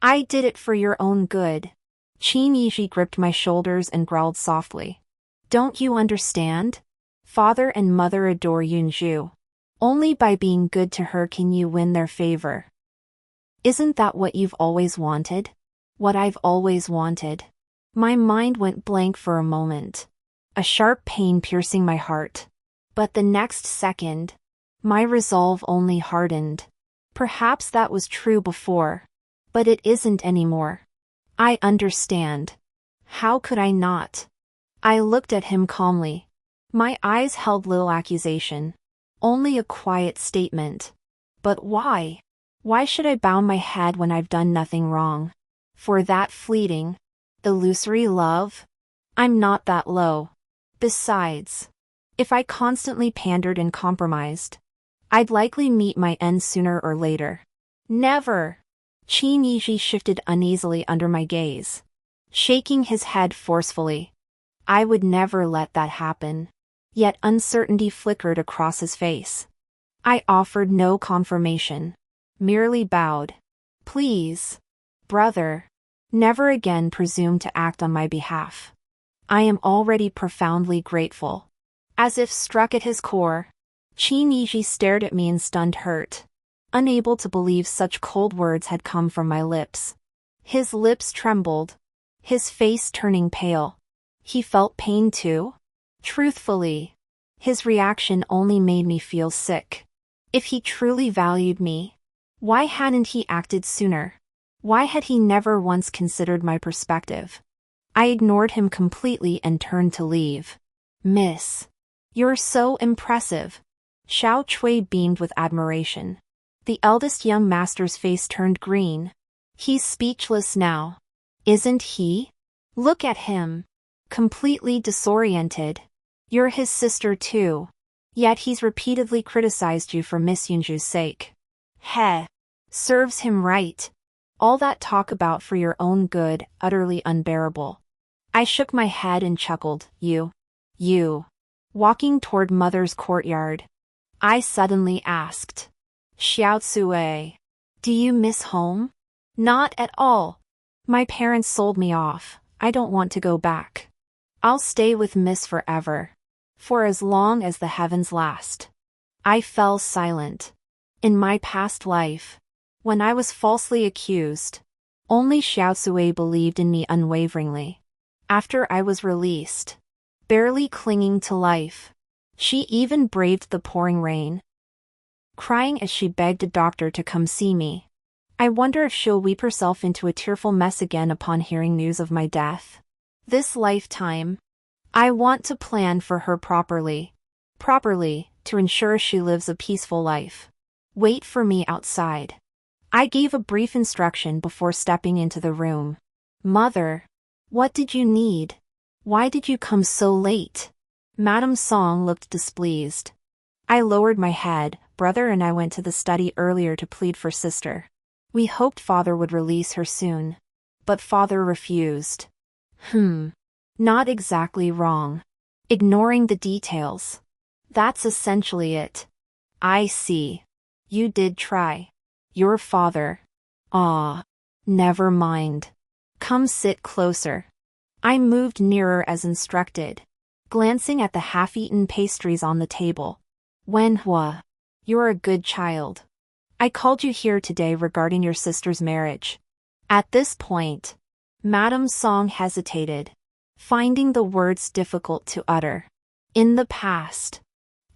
"I did it for your own good." Qin Yiji gripped my shoulders and growled softly. "Don't you understand? Father and mother adore Yunju. Only by being good to her can you win their favor. Isn't that what you've always wanted? What I've always wanted?" My mind went blank for a moment, a sharp pain piercing my heart. But the next second, my resolve only hardened. Perhaps that was true before, but it isn't anymore. I understand. How could I not? I looked at him calmly. My eyes held little accusation, only a quiet statement. But why? Why should I bow my head when I've done nothing wrong? For that fleeting, illusory love? I'm not that low. Besides, if I constantly pandered and compromised, I'd likely meet my end sooner or later. Never. Qin Yiji shifted uneasily under my gaze, shaking his head forcefully. I would never let that happen. Yet uncertainty flickered across his face. I offered no confirmation, merely bowed. "Please, brother, never again presume to act on my behalf. I am already profoundly grateful." As if struck at his core, Qin Yiji stared at me in stunned hurt, unable to believe such cold words had come from my lips. His lips trembled, his face turning pale. He felt pain too? Truthfully, his reaction only made me feel sick. If he truly valued me, why hadn't he acted sooner? Why had he never once considered my perspective? I ignored him completely and turned to leave. "Miss, you're so impressive." Xiao Chui beamed with admiration. The eldest young master's face turned green. He's speechless now. Isn't he? Look at him. Completely disoriented. You're his sister too. Yet he's repeatedly criticized you for Miss Yunju's sake. Heh. Serves him right. All that talk about for your own good, utterly unbearable. I shook my head and chuckled. You. Walking toward mother's courtyard, I suddenly asked, "Xiao Cui, do you miss home?" "Not at all. My parents sold me off. I don't want to go back. I'll stay with Miss forever. For as long as the heavens last." I fell silent. In my past life, when I was falsely accused, only Xiao Cui believed in me unwaveringly. After I was released, barely clinging to life, she even braved the pouring rain, crying as she begged a doctor to come see me. I wonder if she'll weep herself into a tearful mess again upon hearing news of my death. This lifetime, I want to plan for her properly, to ensure she lives a peaceful life. Wait for me outside. I gave a brief instruction before stepping into the room. "Mother, what did you need? Why did you come so late?" Madame Song looked displeased. I lowered my head. "Brother and I went to the study earlier to plead for sister. We hoped father would release her soon. But father refused." Not exactly wrong. ignoring the details. That's essentially it. I see. You did try. Your father. Ah. Never mind. Come sit closer. I moved nearer as instructed, glancing at the half-eaten pastries on the table. Wenhua. You're a good child. I called you here today regarding your sister's marriage. At this point, Madame Song hesitated, finding the words difficult to utter. In the past,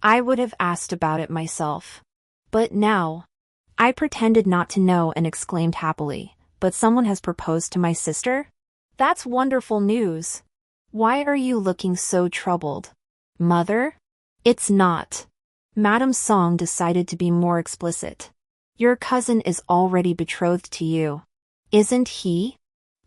I would have asked about it myself. But now, I pretended not to know and exclaimed happily, but someone has proposed to my sister? That's wonderful news. Why are you looking so troubled? Mother? It's not. Madame Song decided to be more explicit. Your cousin is already betrothed to you. Isn't he?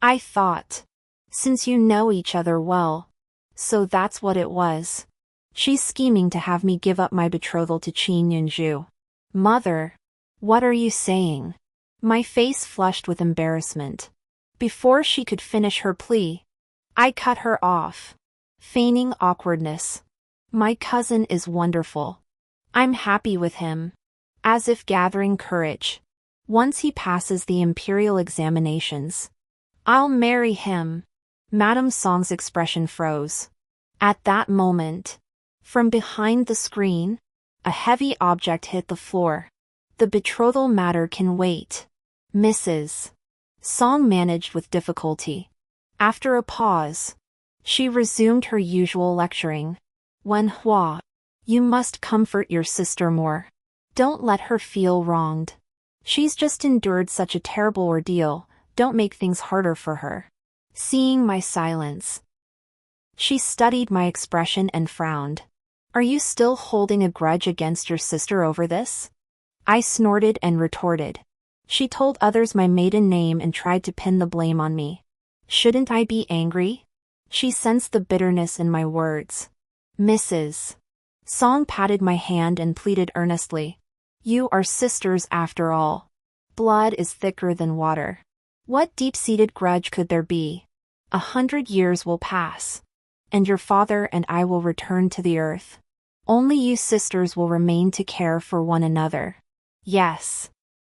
I thought. Since you know each other well. So that's what it was. She's scheming to have me give up my betrothal to Qin Yunju. Mother. What are you saying? My face flushed with embarrassment. Before she could finish her plea, I cut her off, feigning awkwardness. My cousin is wonderful. I'm happy with him. As if gathering courage. Once he passes the imperial examinations, I'll marry him. Madame Song's expression froze. At that moment, from behind the screen, a heavy object hit the floor. The betrothal matter can wait. Mrs. Song managed with difficulty. After a pause, she resumed her usual lecturing. Wenhua, you must comfort your sister more. Don't let her feel wronged. She's just endured such a terrible ordeal, don't make things harder for her. Seeing my silence, she studied my expression and frowned. Are you still holding a grudge against your sister over this? I snorted and retorted. She told others my maiden name and tried to pin the blame on me. Shouldn't I be angry? She sensed the bitterness in my words. Mrs. Song patted my hand and pleaded earnestly. You are sisters after all. Blood is thicker than water. What deep-seated grudge could there be? 100 years will pass, and your father and I will return to the earth. Only you sisters will remain to care for one another. Yes.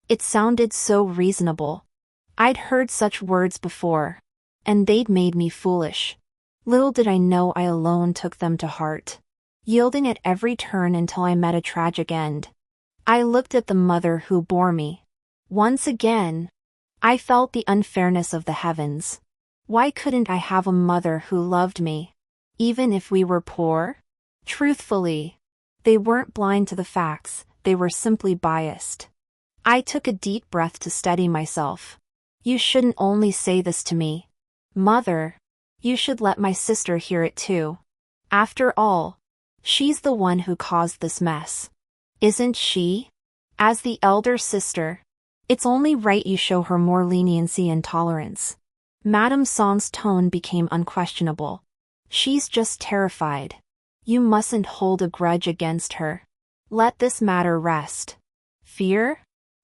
It sounded so reasonable. I'd heard such words before, and they'd made me foolish. Little did I know I alone took them to heart, yielding at every turn until I met a tragic end. I looked at the mother who bore me. Once again, I felt the unfairness of the heavens. Why couldn't I have a mother who loved me, even if we were poor? Truthfully, they weren't blind to the facts, they were simply biased. I took a deep breath to steady myself. You shouldn't only say this to me. Mother, you should let my sister hear it too. After all, she's the one who caused this mess. Isn't she? As the elder sister, it's only right you show her more leniency and tolerance. Madame Song's tone became unquestionable. She's just terrified. You mustn't hold a grudge against her. Let this matter rest. Fear?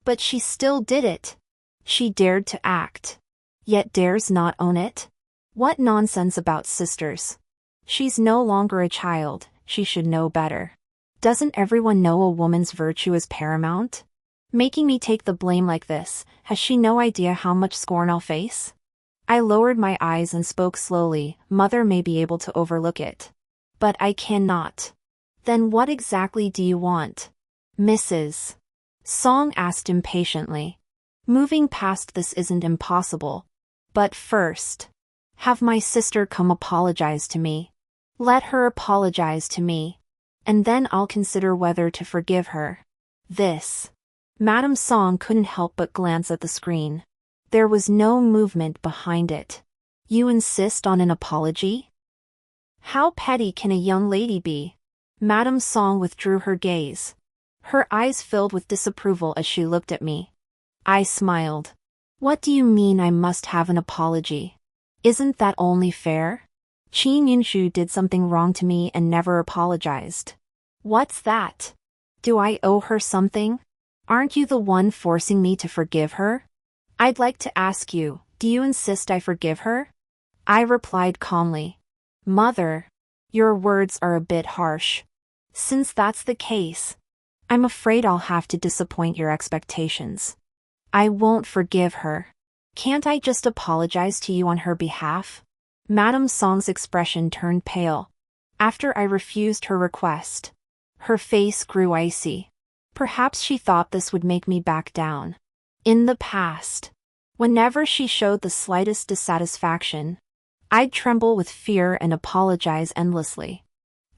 But she still did it. She dared to act, yet dares not own it? What nonsense about sisters. She's no longer a child, she should know better. Doesn't everyone know a woman's virtue is paramount? Making me take the blame like this, has she no idea how much scorn I'll face? I lowered my eyes and spoke slowly. Mother may be able to overlook it, but I cannot. Then what exactly do you want? Mrs. Song asked impatiently. Moving past this isn't impossible. But first, have my sister come apologize to me. Let her apologize to me, and then I'll consider whether to forgive her. This. Madame Song couldn't help but glance at the screen. There was no movement behind it. You insist on an apology? How petty can a young lady be? Madame Song withdrew her gaze. Her eyes filled with disapproval as she looked at me. I smiled. What do you mean I must have an apology? Isn't that only fair? Qin Yunshu did something wrong to me and never apologized. What's that? Do I owe her something? Aren't you the one forcing me to forgive her? I'd like to ask you, do you insist I forgive her? I replied calmly. Mother, Your words are a bit harsh. Since that's the case, I'm afraid I'll have to disappoint your expectations. I won't forgive her. Can't I just apologize to you on her behalf? Madame Song's expression turned pale. After I refused her request, her face grew icy. Perhaps she thought this would make me back down. In the past, whenever she showed the slightest dissatisfaction, I'd tremble with fear and apologize endlessly.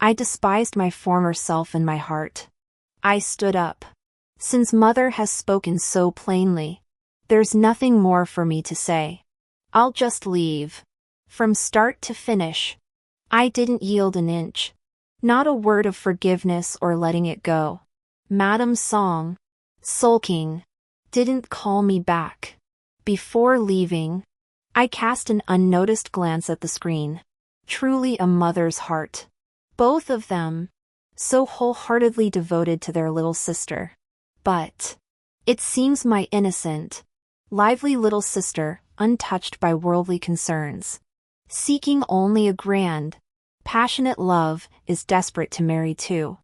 I despised my former self in my heart. I stood up. Since Mother has spoken so plainly, there's nothing more for me to say. I'll just leave. From start to finish, I didn't yield an inch. Not a word of forgiveness or letting it go. Madame Song, sulking, didn't call me back. Before leaving, I cast an unnoticed glance at the screen. Truly a mother's heart. Both of them, so wholeheartedly devoted to their little sister. But it seems my innocent, lively little sister, untouched by worldly concerns, seeking only a grand, passionate love, is desperate to marry too.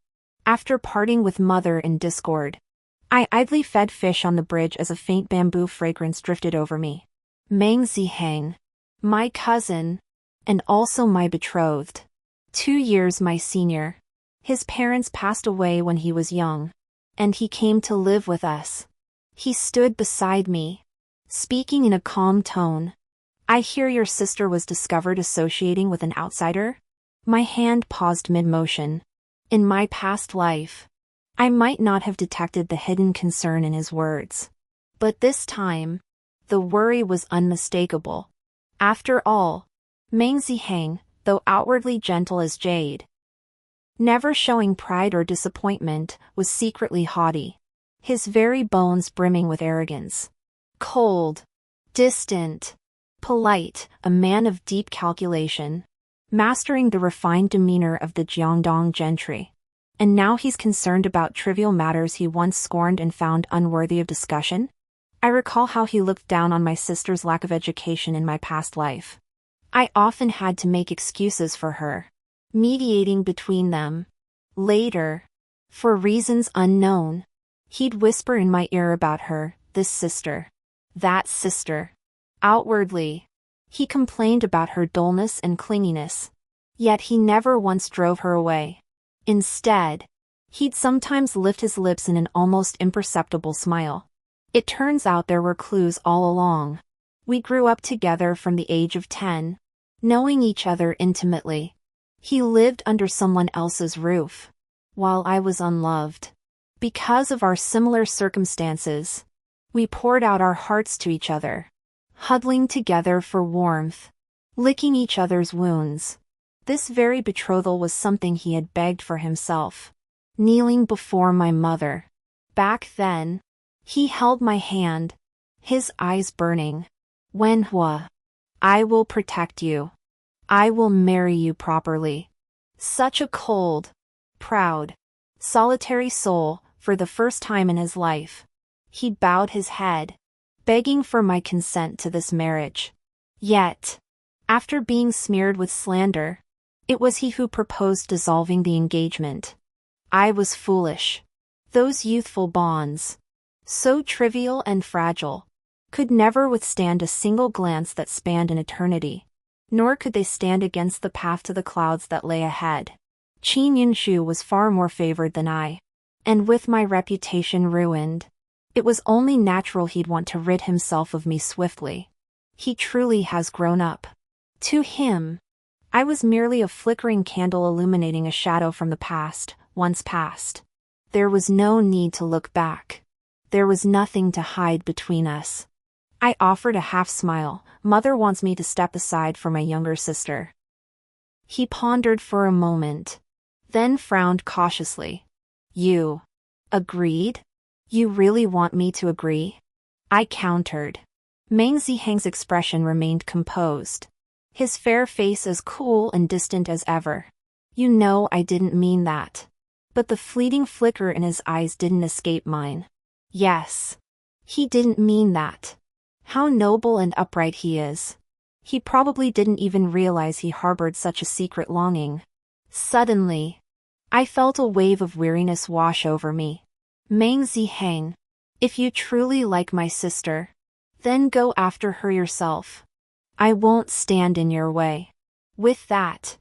After parting with Mother in discord, I idly fed fish on the bridge as a faint bamboo fragrance drifted over me. Meng Zihang, my cousin, and also my betrothed, 2 years my senior. His parents passed away when he was young, and he came to live with us. He stood beside me, speaking in a calm tone. I hear your sister was discovered associating with an outsider? My hand paused mid-motion. In my past life, I might not have detected the hidden concern in his words. But this time, the worry was unmistakable. After all, Meng Zihang, though outwardly gentle as jade, never showing pride or disappointment, was secretly haughty, his very bones brimming with arrogance. Cold, distant, polite, a man of deep calculation, mastering the refined demeanor of the Jiangdong gentry. And now he's concerned about trivial matters he once scorned and found unworthy of discussion? I recall how he looked down on my sister's lack of education in my past life. I often had to make excuses for her, mediating between them. Later, for reasons unknown, he'd whisper in my ear about her, this sister, that sister. Outwardly, he complained about her dullness and clinginess. Yet he never once drove her away. Instead, he'd sometimes lift his lips in an almost imperceptible smile. It turns out there were clues all along. We grew up together from the age of 10, knowing each other intimately. He lived under someone else's roof, while I was unloved. Because of our similar circumstances, we poured out our hearts to each other, huddling together for warmth, licking each other's wounds. This very betrothal was something he had begged for himself. Kneeling before my mother. Back then, he held my hand, his eyes burning. Wenhua, I will protect you. I will marry you properly. Such a cold, proud, solitary soul, for the first time in his life. He bowed his head, begging for my consent to this marriage. Yet, after being smeared with slander, it was he who proposed dissolving the engagement. I was foolish. Those youthful bonds, so trivial and fragile, could never withstand a single glance that spanned an eternity. Nor could they stand against the path to the clouds that lay ahead. Qin Yinshu was far more favored than I. And with my reputation ruined, it was only natural he'd want to rid himself of me swiftly. He truly has grown up. To him, I was merely a flickering candle illuminating a shadow from the past, once past. There was no need to look back. There was nothing to hide between us. I offered a half-smile. Mother wants me to step aside for my younger sister. He pondered for a moment, then frowned cautiously. You agreed? You really want me to agree? I countered. Meng Zihang's expression remained composed, his fair face as cool and distant as ever. You know I didn't mean that. But the fleeting flicker in his eyes didn't escape mine. Yes. He didn't mean that. How noble and upright he is. He probably didn't even realize he harbored such a secret longing. Suddenly, I felt a wave of weariness wash over me. Meng Zihang, if you truly like my sister, then go after her yourself. I won't stand in your way. With that,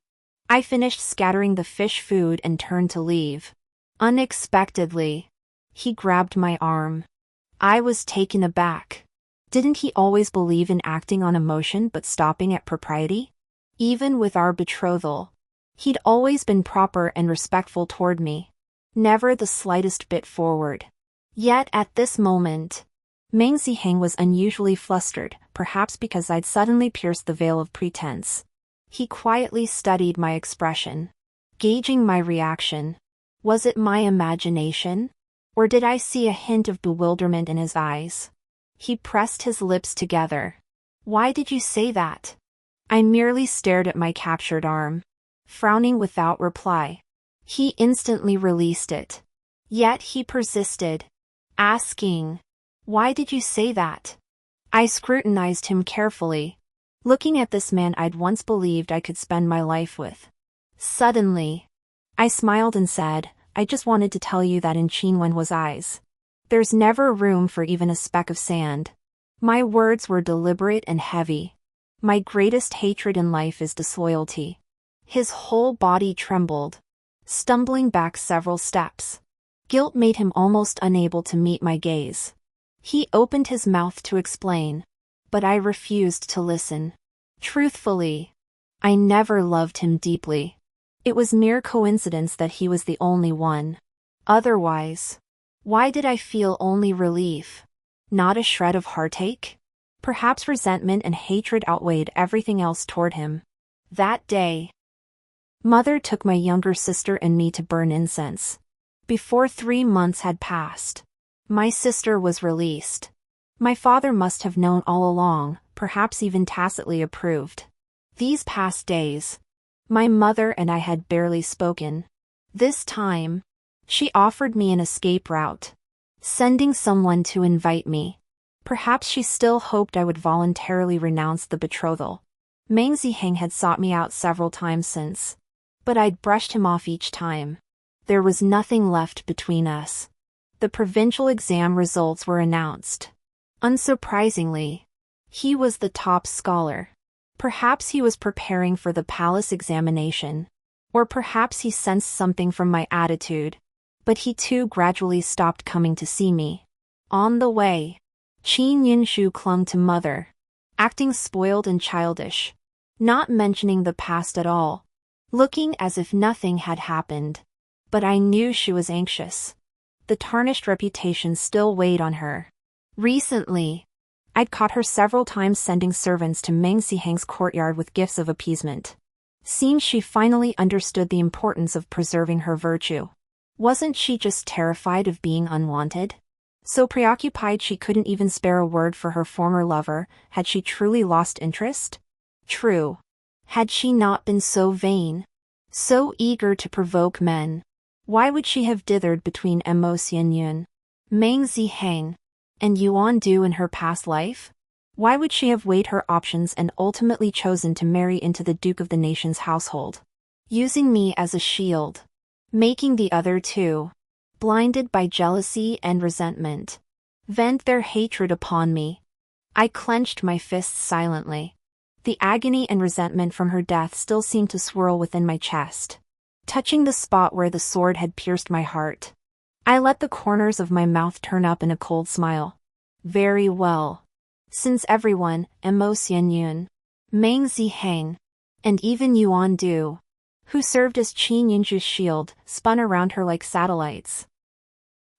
I finished scattering the fish food and turned to leave. Unexpectedly, he grabbed my arm. I was taken aback. Didn't he always believe in acting on emotion but stopping at propriety? Even with our betrothal, he'd always been proper and respectful toward me. Never the slightest bit forward. Yet at this moment, Meng Zihang was unusually flustered, perhaps because I'd suddenly pierced the veil of pretense. He quietly studied my expression, gauging my reaction. Was it my imagination? Or did I see a hint of bewilderment in his eyes? He pressed his lips together. Why did you say that? I merely stared at my captured arm, frowning without reply. He instantly released it. Yet he persisted, asking, why did you say that? I scrutinized him carefully, looking at this man I'd once believed I could spend my life with. Suddenly, I smiled and said, I just wanted to tell you that in Qinwen's eyes, there's never room for even a speck of sand. My words were deliberate and heavy. My greatest hatred in life is disloyalty. His whole body trembled, stumbling back several steps. Guilt made him almost unable to meet my gaze. He opened his mouth to explain, but I refused to listen. Truthfully, I never loved him deeply. It was mere coincidence that he was the only one. Otherwise, why did I feel only relief? Not a shred of heartache? Perhaps resentment and hatred outweighed everything else toward him. That day, Mother took my younger sister and me to burn incense. Before 3 months had passed, my sister was released. My father must have known all along, perhaps even tacitly approved. These past days, my mother and I had barely spoken. This time, she offered me an escape route, sending someone to invite me. Perhaps she still hoped I would voluntarily renounce the betrothal. Meng Zihang had sought me out several times since, but I'd brushed him off each time. There was nothing left between us. The provincial exam results were announced. Unsurprisingly, he was the top scholar. Perhaps he was preparing for the palace examination, or perhaps he sensed something from my attitude, but he too gradually stopped coming to see me. On the way, Qin Yunshu clung to Mother, acting spoiled and childish, not mentioning the past at all, looking as if nothing had happened. But I knew she was anxious. The tarnished reputation still weighed on her. Recently, I'd caught her several times sending servants to Meng Zihang's courtyard with gifts of appeasement. Seemed she finally understood the importance of preserving her virtue. Wasn't she just terrified of being unwanted? So preoccupied she couldn't even spare a word for her former lover. Had she truly lost interest? True. Had she not been so vain, so eager to provoke men? Why would she have dithered between Mo Xianyun, Meng Zihang, and Yuan Du in her past life? Why would she have weighed her options and ultimately chosen to marry into the Duke of the Nation's household, using me as a shield, making the other two, blinded by jealousy and resentment, vent their hatred upon me? I clenched my fists silently. The agony and resentment from her death still seemed to swirl within my chest, touching the spot where the sword had pierced my heart. I let the corners of my mouth turn up in a cold smile. Very well. Since everyone, Mo Xianyun, Meng Zihang, and even Yuan Du, who served as Qin Yunshu's shield, spun around her like satellites,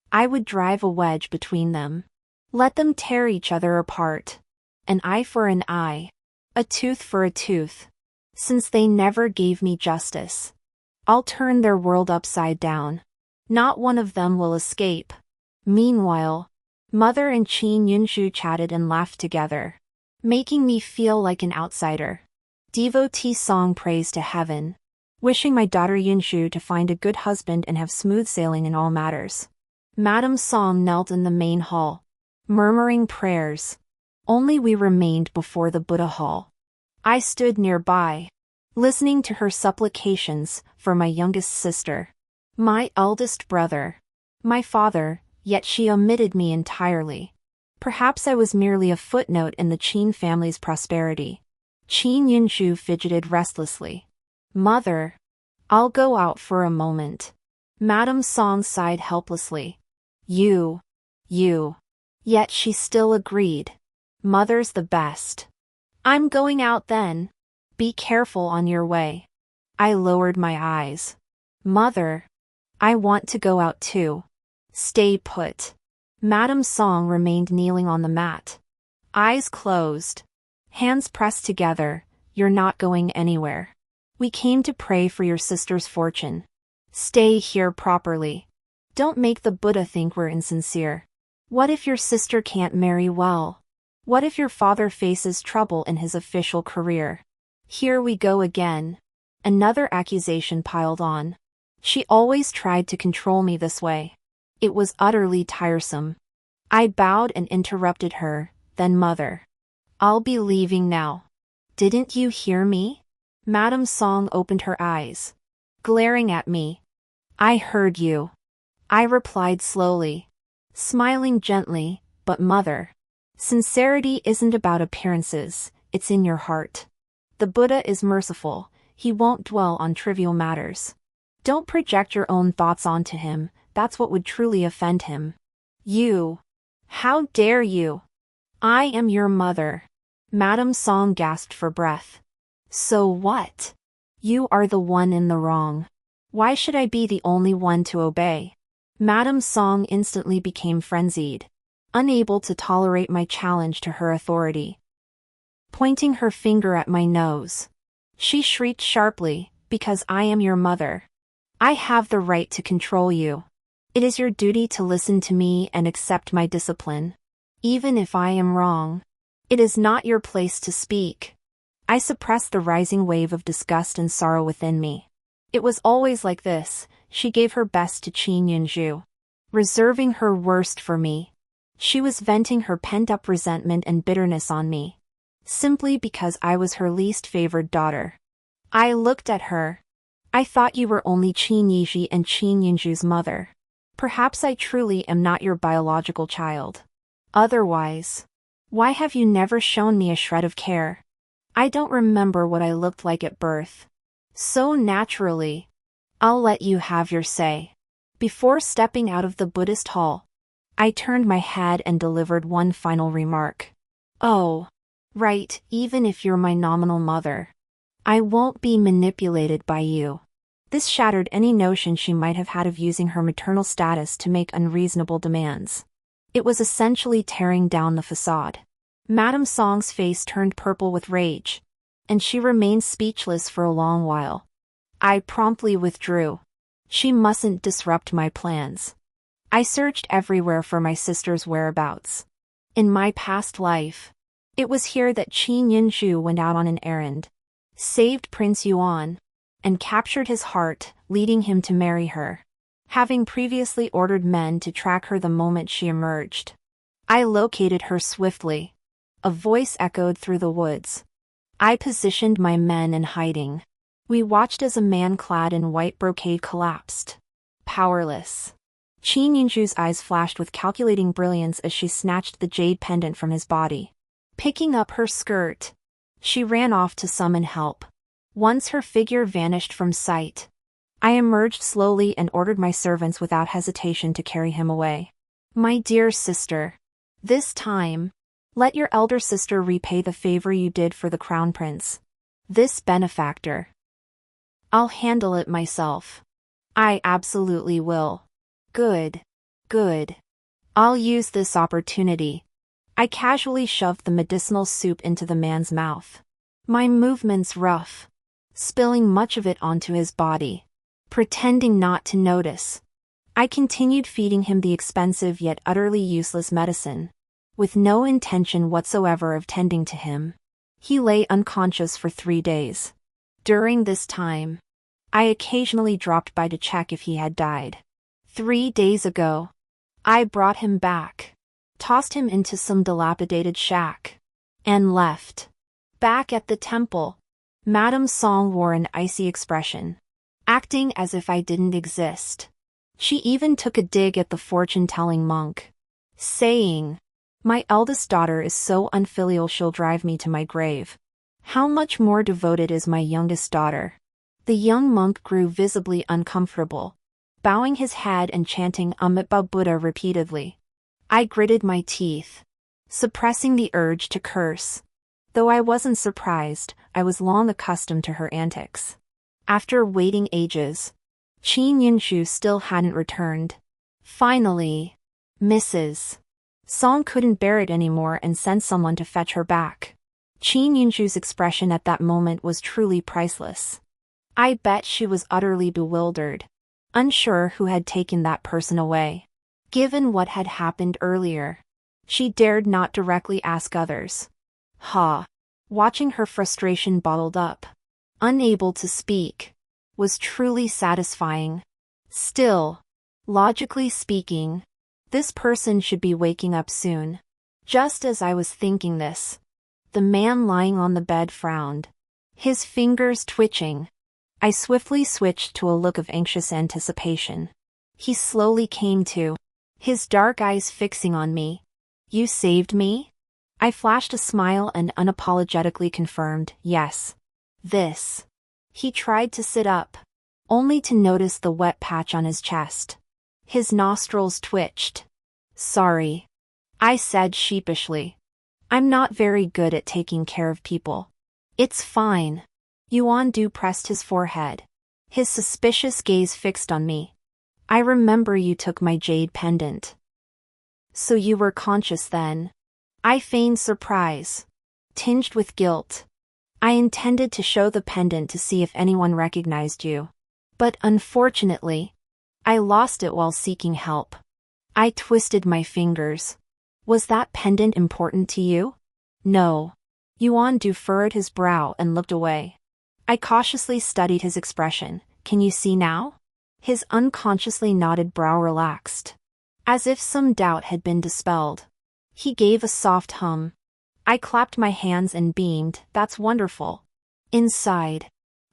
I would drive a wedge between them. Let them tear each other apart. An eye for an eye, a tooth for a tooth. Since they never gave me justice, I'll turn their world upside down. Not one of them will escape. Meanwhile, Mother and Qin Yunshu chatted and laughed together, making me feel like an outsider. Devotee song praise to heaven, wishing my daughter Yunshu to find a good husband and have smooth sailing in all matters. Madame Song knelt in the main hall, murmuring prayers. Only we remained before the Buddha hall. I stood nearby, listening to her supplications for my youngest sister, my eldest brother, my father, yet she omitted me entirely. Perhaps I was merely a footnote in the Qin family's prosperity. Qin Yunzhu fidgeted restlessly. Mother, I'll go out for a moment. Madame Song sighed helplessly. You. Yet she still agreed. Mother's the best. I'm going out then. Be careful on your way. I lowered my eyes. Mother, I want to go out too. Stay put. Madame Song remained kneeling on the mat. Eyes closed. Hands pressed together. You're not going anywhere. We came to pray for your sister's fortune. Stay here properly. Don't make the Buddha think we're insincere. What if your sister can't marry well? What if your father faces trouble in his official career? Here we go again. Another accusation piled on. She always tried to control me this way. It was utterly tiresome. I bowed and interrupted her, then Mother. I'll be leaving now. Didn't you hear me? Madame Song opened her eyes, glaring at me. I heard you. I replied slowly, smiling gently, but Mother. Sincerity isn't about appearances, it's in your heart. The Buddha is merciful, he won't dwell on trivial matters. Don't project your own thoughts onto him, that's what would truly offend him. You. How dare you? I am your mother. Madame Song gasped for breath. So what? You are the one in the wrong. Why should I be the only one to obey? Madame Song instantly became frenzied, unable to tolerate my challenge to her authority. Pointing her finger at my nose, she shrieked sharply, because I am your mother. I have the right to control you. It is your duty to listen to me and accept my discipline. Even if I am wrong. It is not your place to speak. I suppressed the rising wave of disgust and sorrow within me. It was always like this, she gave her best to Qin Yunzhu, reserving her worst for me. She was venting her pent-up resentment and bitterness on me, simply because I was her least favored daughter. I looked at her. I thought you were only Qin Yizhi and Qin Yunzhu's mother. Perhaps I truly am not your biological child. Otherwise, why have you never shown me a shred of care? I don't remember what I looked like at birth. So naturally. I'll let you have your say. Before stepping out of the Buddhist hall, I turned my head and delivered one final remark. Oh, right, even if you're my nominal mother, I won't be manipulated by you. This shattered any notion she might have had of using her maternal status to make unreasonable demands. It was essentially tearing down the facade. Madame Song's face turned purple with rage, and she remained speechless for a long while. I promptly withdrew. She mustn't disrupt my plans. I searched everywhere for my sister's whereabouts. In my past life, it was here that Qin Yunzhu went out on an errand, saved Prince Yuan, and captured his heart, leading him to marry her, having previously ordered men to track her the moment she emerged. I located her swiftly. A voice echoed through the woods. I positioned my men in hiding. We watched as a man clad in white brocade collapsed. Powerless. Qin Yunzhu's eyes flashed with calculating brilliance as she snatched the jade pendant from his body. Picking up her skirt, she ran off to summon help. Once her figure vanished from sight, I emerged slowly and ordered my servants without hesitation to carry him away. My dear sister, this time, let your elder sister repay the favor you did for the crown prince. This benefactor. I'll handle it myself. I absolutely will. Good. I'll use this opportunity. I casually shoved the medicinal soup into the man's mouth. My movements rough, spilling much of it onto his body. Pretending not to notice, I continued feeding him the expensive yet utterly useless medicine, with no intention whatsoever of tending to him. He lay unconscious for 3 days. During this time, I occasionally dropped by to check if he had died. 3 days ago, I brought him back, tossed him into some dilapidated shack, and left. Back at the temple, Madame Song wore an icy expression, acting as if I didn't exist. She even took a dig at the fortune-telling monk, saying, "My eldest daughter is so unfilial she'll drive me to my grave. How much more devoted is my youngest daughter?" The young monk grew visibly uncomfortable, bowing his head and chanting Amitabha Buddha repeatedly. I gritted my teeth, suppressing the urge to curse. Though I wasn't surprised, I was long accustomed to her antics. After waiting ages, Qin Yunshu still hadn't returned. Finally, Mrs. Song couldn't bear it anymore and sent someone to fetch her back. Qin Yunshu's expression at that moment was truly priceless. I bet she was utterly bewildered, unsure who had taken that person away. Given what had happened earlier, she dared not directly ask others. Watching her frustration bottled up, unable to speak, was truly satisfying. Still, logically speaking, this person should be waking up soon. Just as I was thinking this, the man lying on the bed frowned, his fingers twitching. I swiftly switched to a look of anxious anticipation. He slowly came to, his dark eyes fixing on me. "You saved me?" I flashed a smile and unapologetically confirmed, "Yes." He tried to sit up, only to notice the wet patch on his chest. His nostrils twitched. "Sorry," I said sheepishly. "I'm not very good at taking care of people." "It's fine." Yuan Du pressed his forehead, his suspicious gaze fixed on me. "I remember you took my jade pendant." "So you were conscious then?" I feigned surprise, tinged with guilt. "I intended to show the pendant to see if anyone recognized you. But unfortunately, I lost it while seeking help." I twisted my fingers. "Was that pendant important to you?" "No." Yuan Du furrowed his brow and looked away. I cautiously studied his expression. "Can you see now?" His unconsciously knotted brow relaxed, as if some doubt had been dispelled. He gave a soft hum. I clapped my hands and beamed. "That's wonderful." Inside,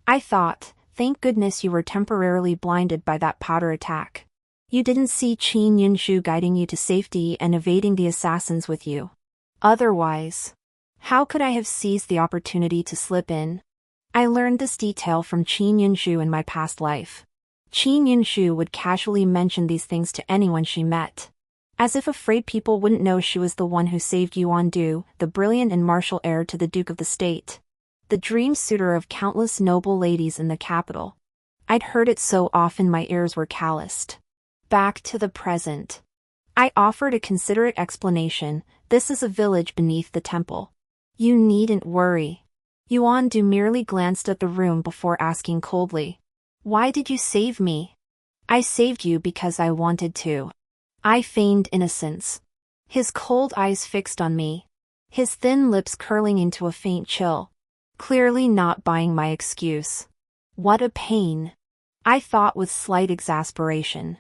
I thought, "Thank goodness you were temporarily blinded by that powder attack. You didn't see Qin Yunshu guiding you to safety and evading the assassins with you. Otherwise, how could I have seized the opportunity to slip in?" I learned this detail from Qin Yunshu in my past life. Qin Yunshu would casually mention these things to anyone she met, as if afraid people wouldn't know she was the one who saved Yuan Du, the brilliant and martial heir to the Duke of the State, the dream suitor of countless noble ladies in the capital. I'd heard it so often my ears were calloused. Back to the present. I offered a considerate explanation. "This is a village beneath the temple. You needn't worry." Yuan Du merely glanced at the room before asking coldly, "Why did you save me?" "I saved you because I wanted to." I feigned innocence. His cold eyes fixed on me, his thin lips curling into a faint chill, clearly not buying my excuse. What a pain, I thought with slight exasperation.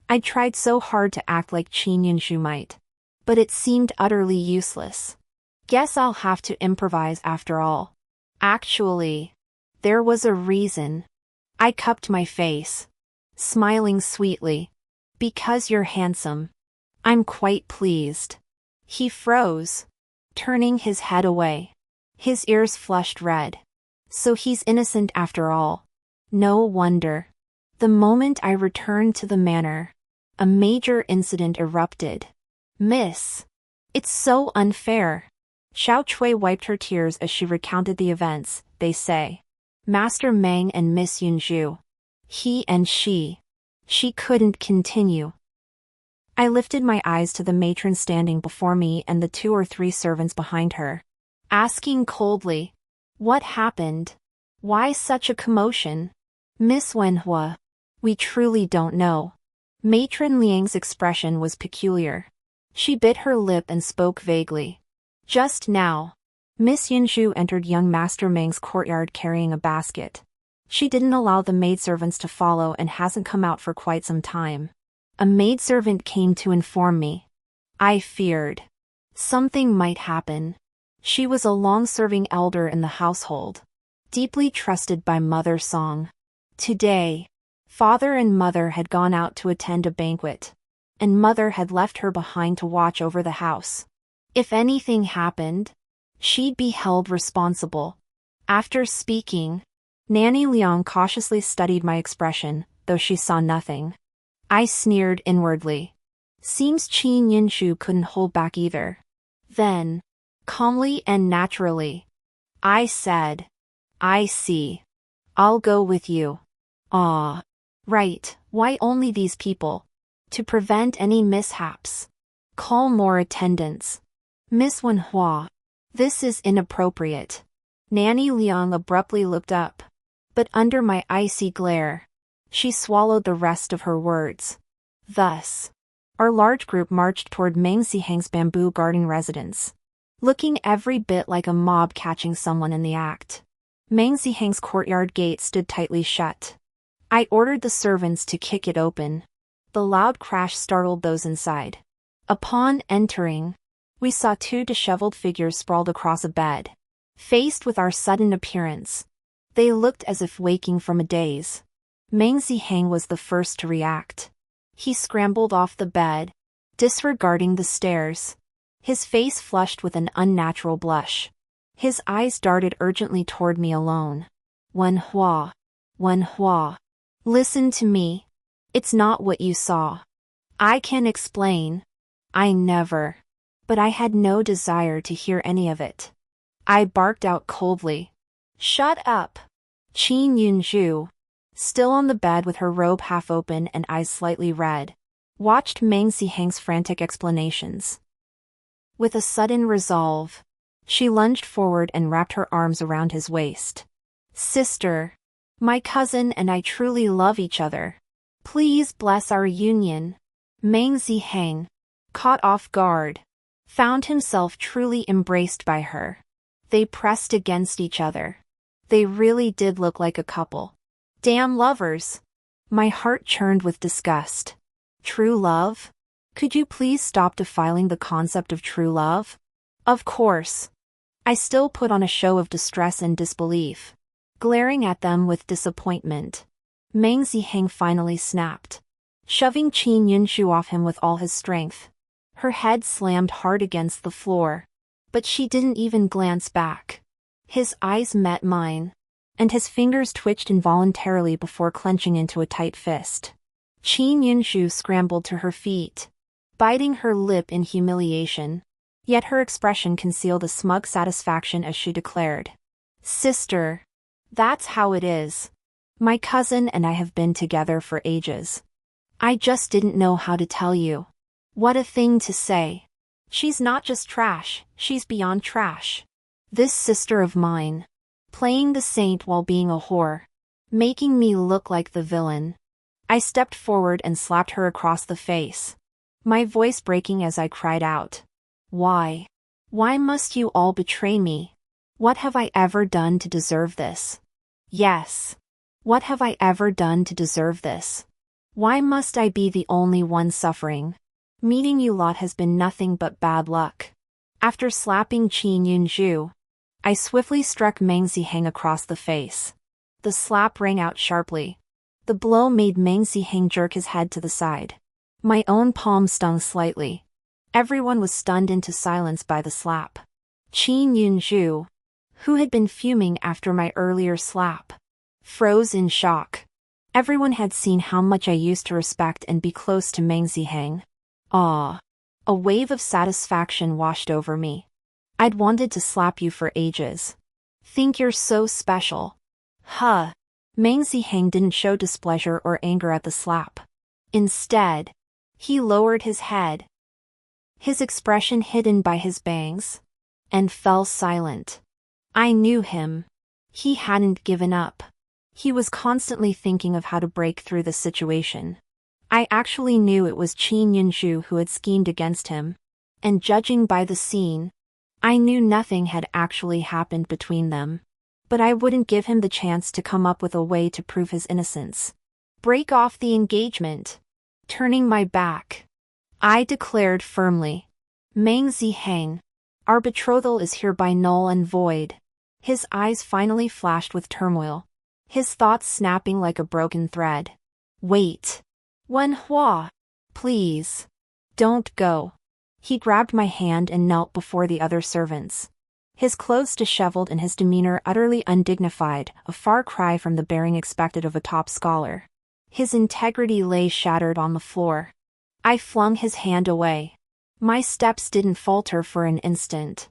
I'd tried so hard to act like Qin Yunshu might, but it seemed utterly useless. Guess I'll have to improvise after all. Actually, there was a reason. I cupped my face, smiling sweetly. "Because you're handsome. I'm quite pleased." He froze, turning his head away. His ears flushed red. So he's innocent after all. No wonder. The moment I returned to the manor, a major incident erupted. "Miss, it's so unfair." Xiao Chui wiped her tears as she recounted the events. "They say, Master Meng and Miss Yunju. He and she." She couldn't continue. I lifted my eyes to the matron standing before me and the 2 or 3 servants behind her, asking coldly, "What happened? Why such a commotion?" "Miss Wenhua, we truly don't know." Matron Liang's expression was peculiar. She bit her lip and spoke vaguely. "Just now, Miss Yunshu entered young Master Meng's courtyard carrying a basket. She didn't allow the maidservants to follow and hasn't come out for quite some time. A maidservant came to inform me. I feared something might happen. She was a long-serving elder in the household, deeply trusted by Mother Song. Today, father and mother had gone out to attend a banquet, and mother had left her behind to watch over the house. If anything happened, she'd be held responsible. After speaking, Nanny Liang cautiously studied my expression, though she saw nothing. I sneered inwardly. Seems Qin Yinshu couldn't hold back either. Then, calmly and naturally, I said, I see. I'll go with you. Ah. Right, why only these people? To prevent any mishaps. Call more attendants. Miss Wenhua. This is inappropriate. Nanny Liang abruptly looked up. But under my icy glare, she swallowed the rest of her words. Thus, our large group marched toward Meng Zihang's bamboo garden residence, looking every bit like a mob catching someone in the act. Meng Zihang's courtyard gate stood tightly shut. I ordered the servants to kick it open. The loud crash startled those inside. Upon entering, we saw two disheveled figures sprawled across a bed. Faced with our sudden appearance, they looked as if waking from a daze. Meng Zihang was the first to react. He scrambled off the bed, disregarding the stairs. His face flushed with an unnatural blush. His eyes darted urgently toward me alone. Wenhua. Wenhua. Listen to me. It's not what you saw. I can explain. I never. But I had no desire to hear any of it. I barked out coldly. Shut up. Qin Yunzhu, still on the bed with her robe half open and eyes slightly red, watched Meng Zihang's frantic explanations. With a sudden resolve, she lunged forward and wrapped her arms around his waist. Sister, my cousin and I truly love each other. Please bless our union. Meng Zihang, caught off guard, found himself truly embraced by her. They pressed against each other. They really did look like a couple. Damn lovers. My heart churned with disgust. True love? Could you please stop defiling the concept of true love? Of course. I still put on a show of distress and disbelief, glaring at them with disappointment. Meng Zihang finally snapped, shoving Qin Yunshu off him with all his strength. Her head slammed hard against the floor, but she didn't even glance back. His eyes met mine, and his fingers twitched involuntarily before clenching into a tight fist. Qin Yunshu scrambled to her feet, biting her lip in humiliation, yet her expression concealed a smug satisfaction as she declared, Sister, that's how it is. My cousin and I have been together for ages. I just didn't know how to tell you. What a thing to say. She's not just trash, she's beyond trash. This sister of mine, playing the saint while being a whore, making me look like the villain. I stepped forward and slapped her across the face, my voice breaking as I cried out. Why? Why must you all betray me? What have I ever done to deserve this? Yes. What have I ever done to deserve this? Why must I be the only one suffering? Meeting you lot has been nothing but bad luck. After slapping Qin Yunzhu, I swiftly struck Meng Zihang across the face. The slap rang out sharply. The blow made Meng Zihang jerk his head to the side. My own palm stung slightly. Everyone was stunned into silence by the slap. Qin Yunzhu, who had been fuming after my earlier slap, froze in shock. Everyone had seen how much I used to respect and be close to Meng Zihang. Ah. A wave of satisfaction washed over me. I'd wanted to slap you for ages. Think you're so special. Huh. Meng Zihang didn't show displeasure or anger at the slap. Instead, he lowered his head, his expression hidden by his bangs, and fell silent. I knew him. He hadn't given up. He was constantly thinking of how to break through the situation. I actually knew it was Qin Yunzhu who had schemed against him, and judging by the scene, I knew nothing had actually happened between them. But I wouldn't give him the chance to come up with a way to prove his innocence. Break off the engagement. Turning my back, I declared firmly, Meng Zihang, our betrothal is hereby null and void. His eyes finally flashed with turmoil, his thoughts snapping like a broken thread. Wait. Wenhua. Please. Don't go. He grabbed my hand and knelt before the other servants. His clothes disheveled and his demeanor utterly undignified, a far cry from the bearing expected of a top scholar. His integrity lay shattered on the floor. I flung his hand away. My steps didn't falter for an instant.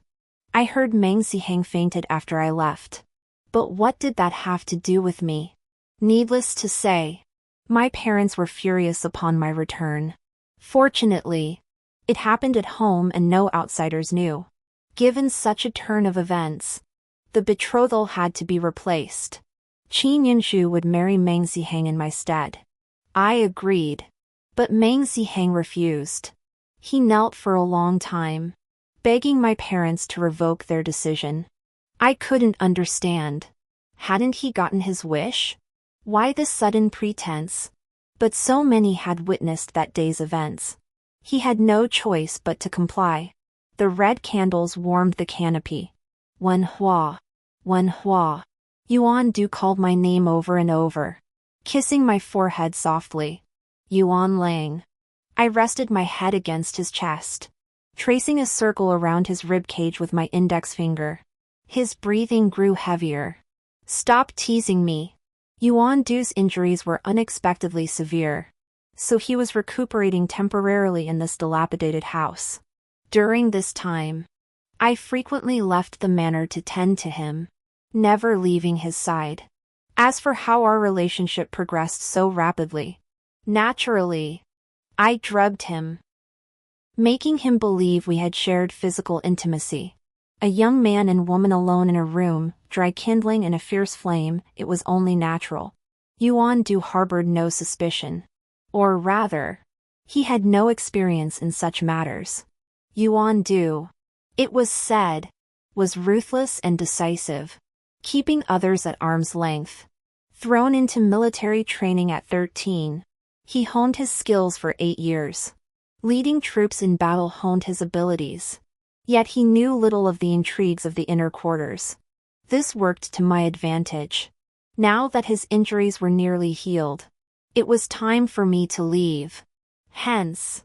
I heard Meng Ziheng fainted after I left. But what did that have to do with me? Needless to say, my parents were furious upon my return. Fortunately, it happened at home and no outsiders knew. Given such a turn of events, the betrothal had to be replaced. Qin Yunshu would marry Meng Ziheng in my stead. I agreed. But Meng Ziheng refused. He knelt for a long time, begging my parents to revoke their decision. I couldn't understand. Hadn't he gotten his wish? Why this sudden pretense? But so many had witnessed that day's events. He had no choice but to comply. The red candles warmed the canopy. Wenhua. Wenhua. Yuan Du called my name over and over, kissing my forehead softly. Yuan Lang. I rested my head against his chest, tracing a circle around his ribcage with my index finger. His breathing grew heavier. Stop teasing me. Yuan Du's injuries were unexpectedly severe, so he was recuperating temporarily in this dilapidated house. During this time, I frequently left the manor to tend to him, never leaving his side. As for how our relationship progressed so rapidly, naturally, I drugged him, making him believe we had shared physical intimacy. A young man and woman alone in a room, dry kindling in a fierce flame, it was only natural. Yuan Du harbored no suspicion. Or rather, he had no experience in such matters. Yuan Du, it was said, was ruthless and decisive, keeping others at arm's length. Thrown into military training at 13, he honed his skills for 8 years. Leading troops in battle honed his abilities. Yet he knew little of the intrigues of the inner quarters. This worked to my advantage. Now that his injuries were nearly healed, it was time for me to leave. Hence,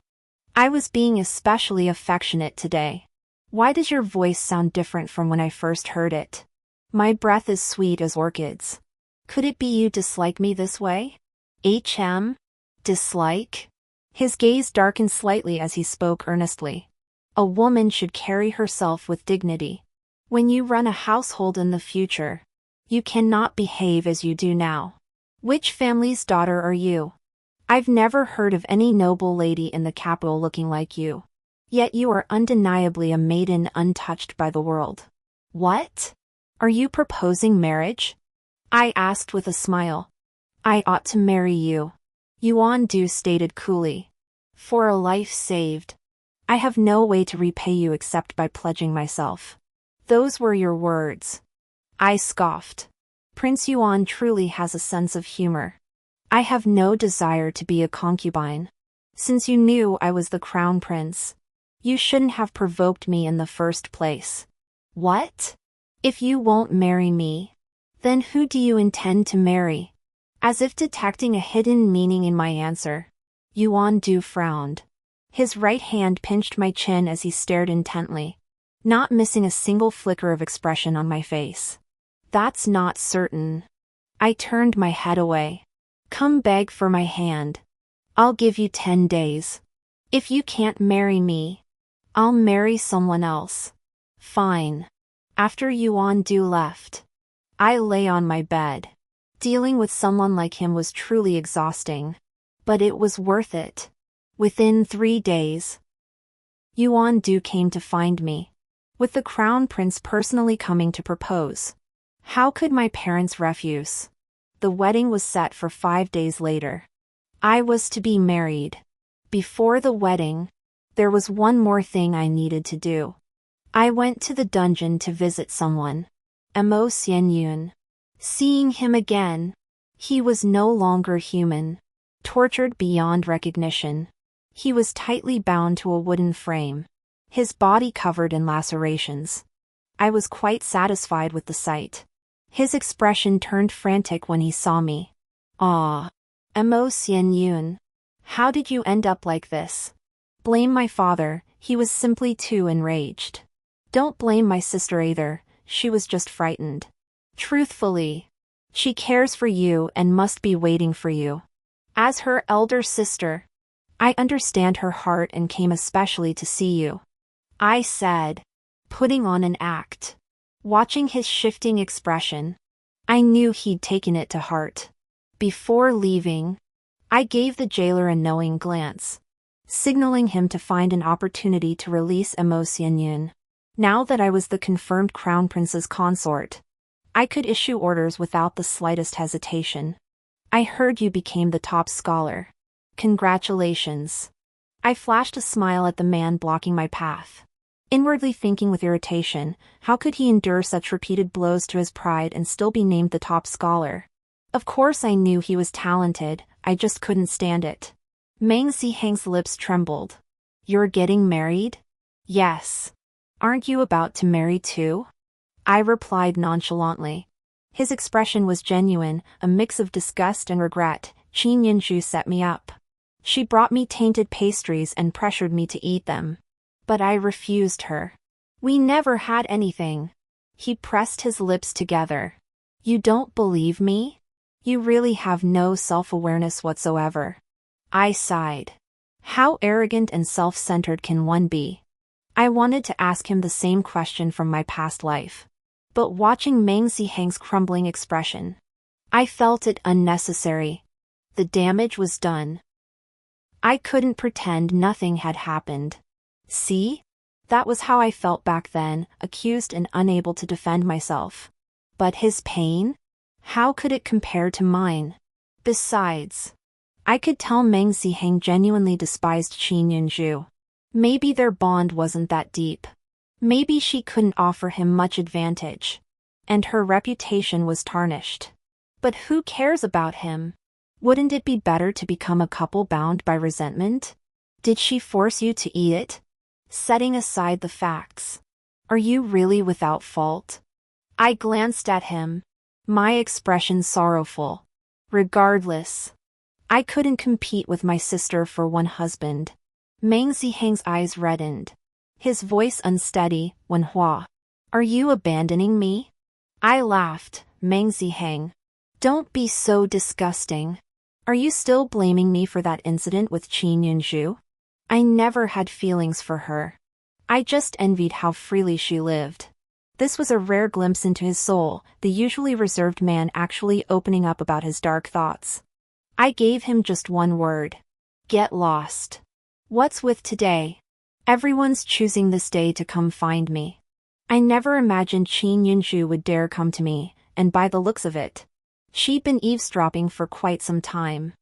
I was being especially affectionate today. Why does your voice sound different from when I first heard it? My breath is sweet as orchids. Could it be you dislike me this way? Dislike? His gaze darkened slightly as he spoke earnestly. A woman should carry herself with dignity. When you run a household in the future, you cannot behave as you do now. Which family's daughter are you? I've never heard of any noble lady in the capital looking like you. Yet you are undeniably a maiden untouched by the world. What? Are you proposing marriage? I asked with a smile. I ought to marry you, Yuan Du stated coolly. For a life saved. I have no way to repay you except by pledging myself. Those were your words. I scoffed. Prince Yuan truly has a sense of humor. I have no desire to be a concubine. Since you knew I was the crown prince, you shouldn't have provoked me in the first place. What? If you won't marry me, then who do you intend to marry? As if detecting a hidden meaning in my answer, Yuan Du frowned. His right hand pinched my chin as he stared intently, not missing a single flicker of expression on my face. That's not certain. I turned my head away. Come beg for my hand. I'll give you 10 days. If you can't marry me, I'll marry someone else. Fine. After Yuan Du left, I lay on my bed. Dealing with someone like him was truly exhausting. But it was worth it. Within 3 days, Yuan Du came to find me, with the crown prince personally coming to propose. How could my parents refuse? The wedding was set for 5 days later. I was to be married. Before the wedding, there was one more thing I needed to do. I went to the dungeon to visit someone. Mo Xianyun. Seeing him again, he was no longer human. Tortured beyond recognition. He was tightly bound to a wooden frame, his body covered in lacerations. I was quite satisfied with the sight. His expression turned frantic when he saw me. Ah. Emotion Yun. How did you end up like this? Blame my father, he was simply too enraged. Don't blame my sister either, she was just frightened. Truthfully. She cares for you and must be waiting for you. As her elder sister. I understand her heart and came especially to see you. I said, putting on an act. Watching his shifting expression, I knew he'd taken it to heart. Before leaving, I gave the jailer a knowing glance, signaling him to find an opportunity to release Emotion Yun. Now that I was the confirmed crown prince's consort, I could issue orders without the slightest hesitation. I heard you became the top scholar. Congratulations. I flashed a smile at the man blocking my path, inwardly thinking with irritation, how could he endure such repeated blows to his pride and still be named the top scholar? Of course I knew he was talented, I just couldn't stand it. Meng Zihang's lips trembled. You're getting married? Yes. Aren't you about to marry too? I replied nonchalantly. His expression was genuine, a mix of disgust and regret. Qin Yinzhu set me up. She brought me tainted pastries and pressured me to eat them. But I refused her. We never had anything. He pressed his lips together. You don't believe me? You really have no self-awareness whatsoever. I sighed. How arrogant and self-centered can one be? I wanted to ask him the same question from my past life. But watching Meng Zihang's crumbling expression, I felt it unnecessary. The damage was done. I couldn't pretend nothing had happened. See? That was how I felt back then, accused and unable to defend myself. But his pain? How could it compare to mine? Besides, I could tell Meng Zihang genuinely despised Qin Yinzhu. Maybe their bond wasn't that deep. Maybe she couldn't offer him much advantage. And her reputation was tarnished. But who cares about him? Wouldn't it be better to become a couple bound by resentment? Did she force you to eat it? Setting aside the facts. Are you really without fault? I glanced at him, my expression sorrowful. Regardless, I couldn't compete with my sister for one husband. Meng Zihang's eyes reddened. His voice unsteady. Wenhua. Are you abandoning me? I laughed. Meng Zihang. Don't be so disgusting. Are you still blaming me for that incident with Qin Yinzhu? I never had feelings for her. I just envied how freely she lived. This was a rare glimpse into his soul, the usually reserved man actually opening up about his dark thoughts. I gave him just one word. Get lost. What's with today? Everyone's choosing this day to come find me. I never imagined Qin Yinzhu would dare come to me, and by the looks of it, she'd been eavesdropping for quite some time.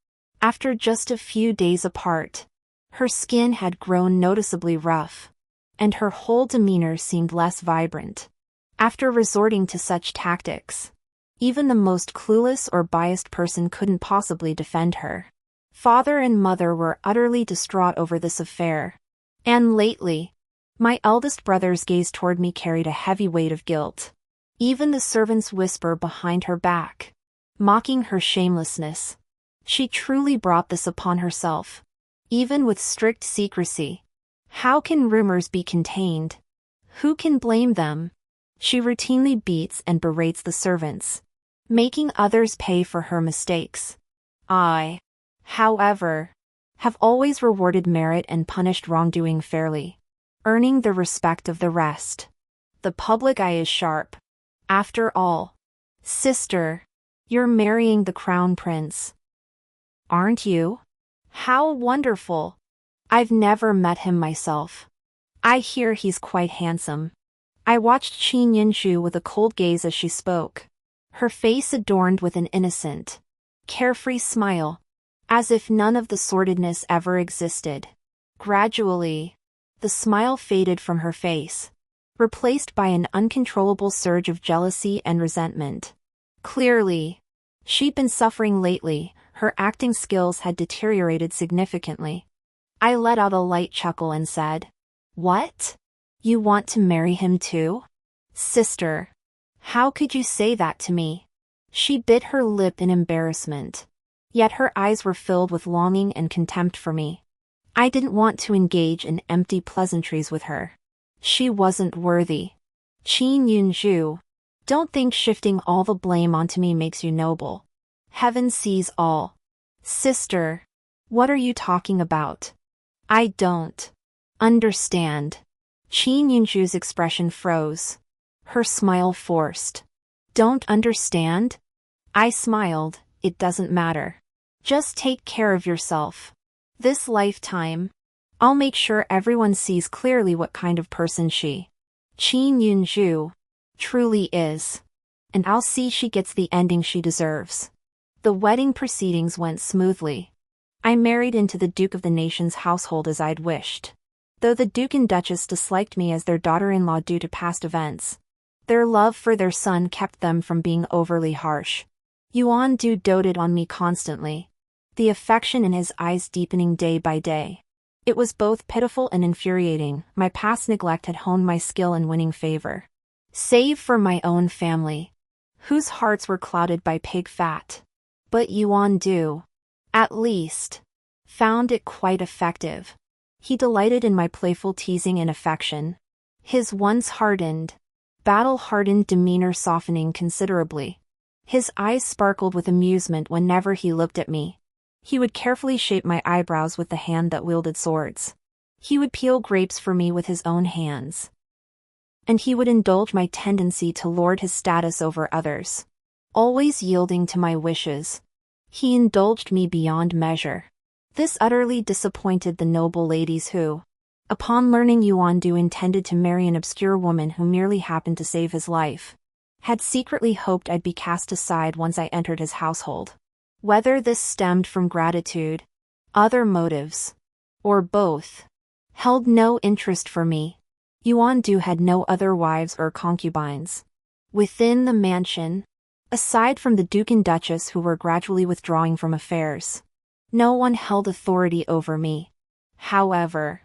After just a few days apart, her skin had grown noticeably rough, and her whole demeanor seemed less vibrant. After resorting to such tactics, even the most clueless or biased person couldn't possibly defend her. Father and mother were utterly distraught over this affair. And lately, my eldest brother's gaze toward me carried a heavy weight of guilt. Even the servants whisper behind her back, mocking her shamelessness. She truly brought this upon herself. Even with strict secrecy. How can rumors be contained? Who can blame them? She routinely beats and berates the servants, making others pay for her mistakes. I, however, have always rewarded merit and punished wrongdoing fairly, earning the respect of the rest. The public eye is sharp. After all, sister, you're marrying the crown prince. Aren't you? How wonderful. I've never met him myself. I hear he's quite handsome. I watched Qin Yinzhu with a cold gaze as she spoke, her face adorned with an innocent, carefree smile, as if none of the sordidness ever existed. Gradually, the smile faded from her face, replaced by an uncontrollable surge of jealousy and resentment. Clearly, she'd been suffering lately, her acting skills had deteriorated significantly. I let out a light chuckle and said, What? You want to marry him too? Sister, how could you say that to me? She bit her lip in embarrassment. Yet her eyes were filled with longing and contempt for me. I didn't want to engage in empty pleasantries with her. She wasn't worthy. Qin Yunju, don't think shifting all the blame onto me makes you noble. Heaven sees all. Sister, what are you talking about? I don't understand. Qin Yunju's expression froze. Her smile forced. Don't understand? I smiled. It doesn't matter. Just take care of yourself. This lifetime, I'll make sure everyone sees clearly what kind of person she, Qin Yunju, truly is. And I'll see she gets the ending she deserves. The wedding proceedings went smoothly. I married into the Duke of the nation's household as I'd wished. Though the Duke and Duchess disliked me as their daughter-in-law due to past events, their love for their son kept them from being overly harsh. Yuan-du doted on me constantly, the affection in his eyes deepening day by day. It was both pitiful and infuriating. My past neglect had honed my skill in winning favor. Save for my own family, whose hearts were clouded by pig fat. But Yuan-du, at least, found it quite effective. He delighted in my playful teasing and affection, his once hardened, battle-hardened demeanor softening considerably. His eyes sparkled with amusement whenever he looked at me. He would carefully shape my eyebrows with the hand that wielded swords. He would peel grapes for me with his own hands. And he would indulge my tendency to lord his status over others. Always yielding to my wishes, he indulged me beyond measure. This utterly disappointed the noble ladies who, upon learning Yuan-du intended to marry an obscure woman who merely happened to save his life, had secretly hoped I'd be cast aside once I entered his household. Whether this stemmed from gratitude, other motives, or both, held no interest for me. Yuan-du had no other wives or concubines. Within the mansion, aside from the Duke and Duchess who were gradually withdrawing from affairs, no one held authority over me. However,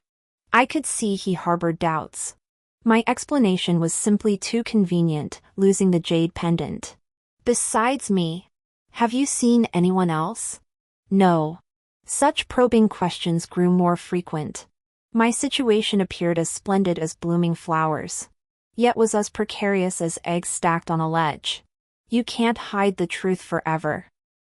I could see he harbored doubts. My explanation was simply too convenient, losing the jade pendant. Besides me, have you seen anyone else? No. Such probing questions grew more frequent. My situation appeared as splendid as blooming flowers, yet was as precarious as eggs stacked on a ledge. You can't hide the truth forever.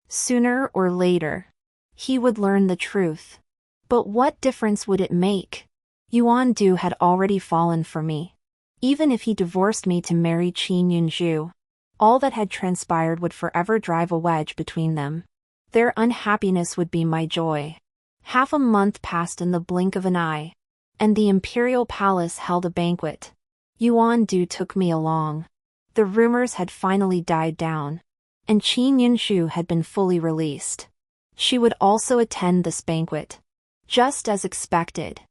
Sooner or later, he would learn the truth. But what difference would it make? Yuan-du had already fallen for me. Even if he divorced me to marry Qin Yunju, all that had transpired would forever drive a wedge between them. Their unhappiness would be my joy. Half a month passed in the blink of an eye, and the imperial palace held a banquet. Yuan-du took me along. The rumors had finally died down, and Qin Yunju had been fully released. She would also attend this banquet. Just as expected,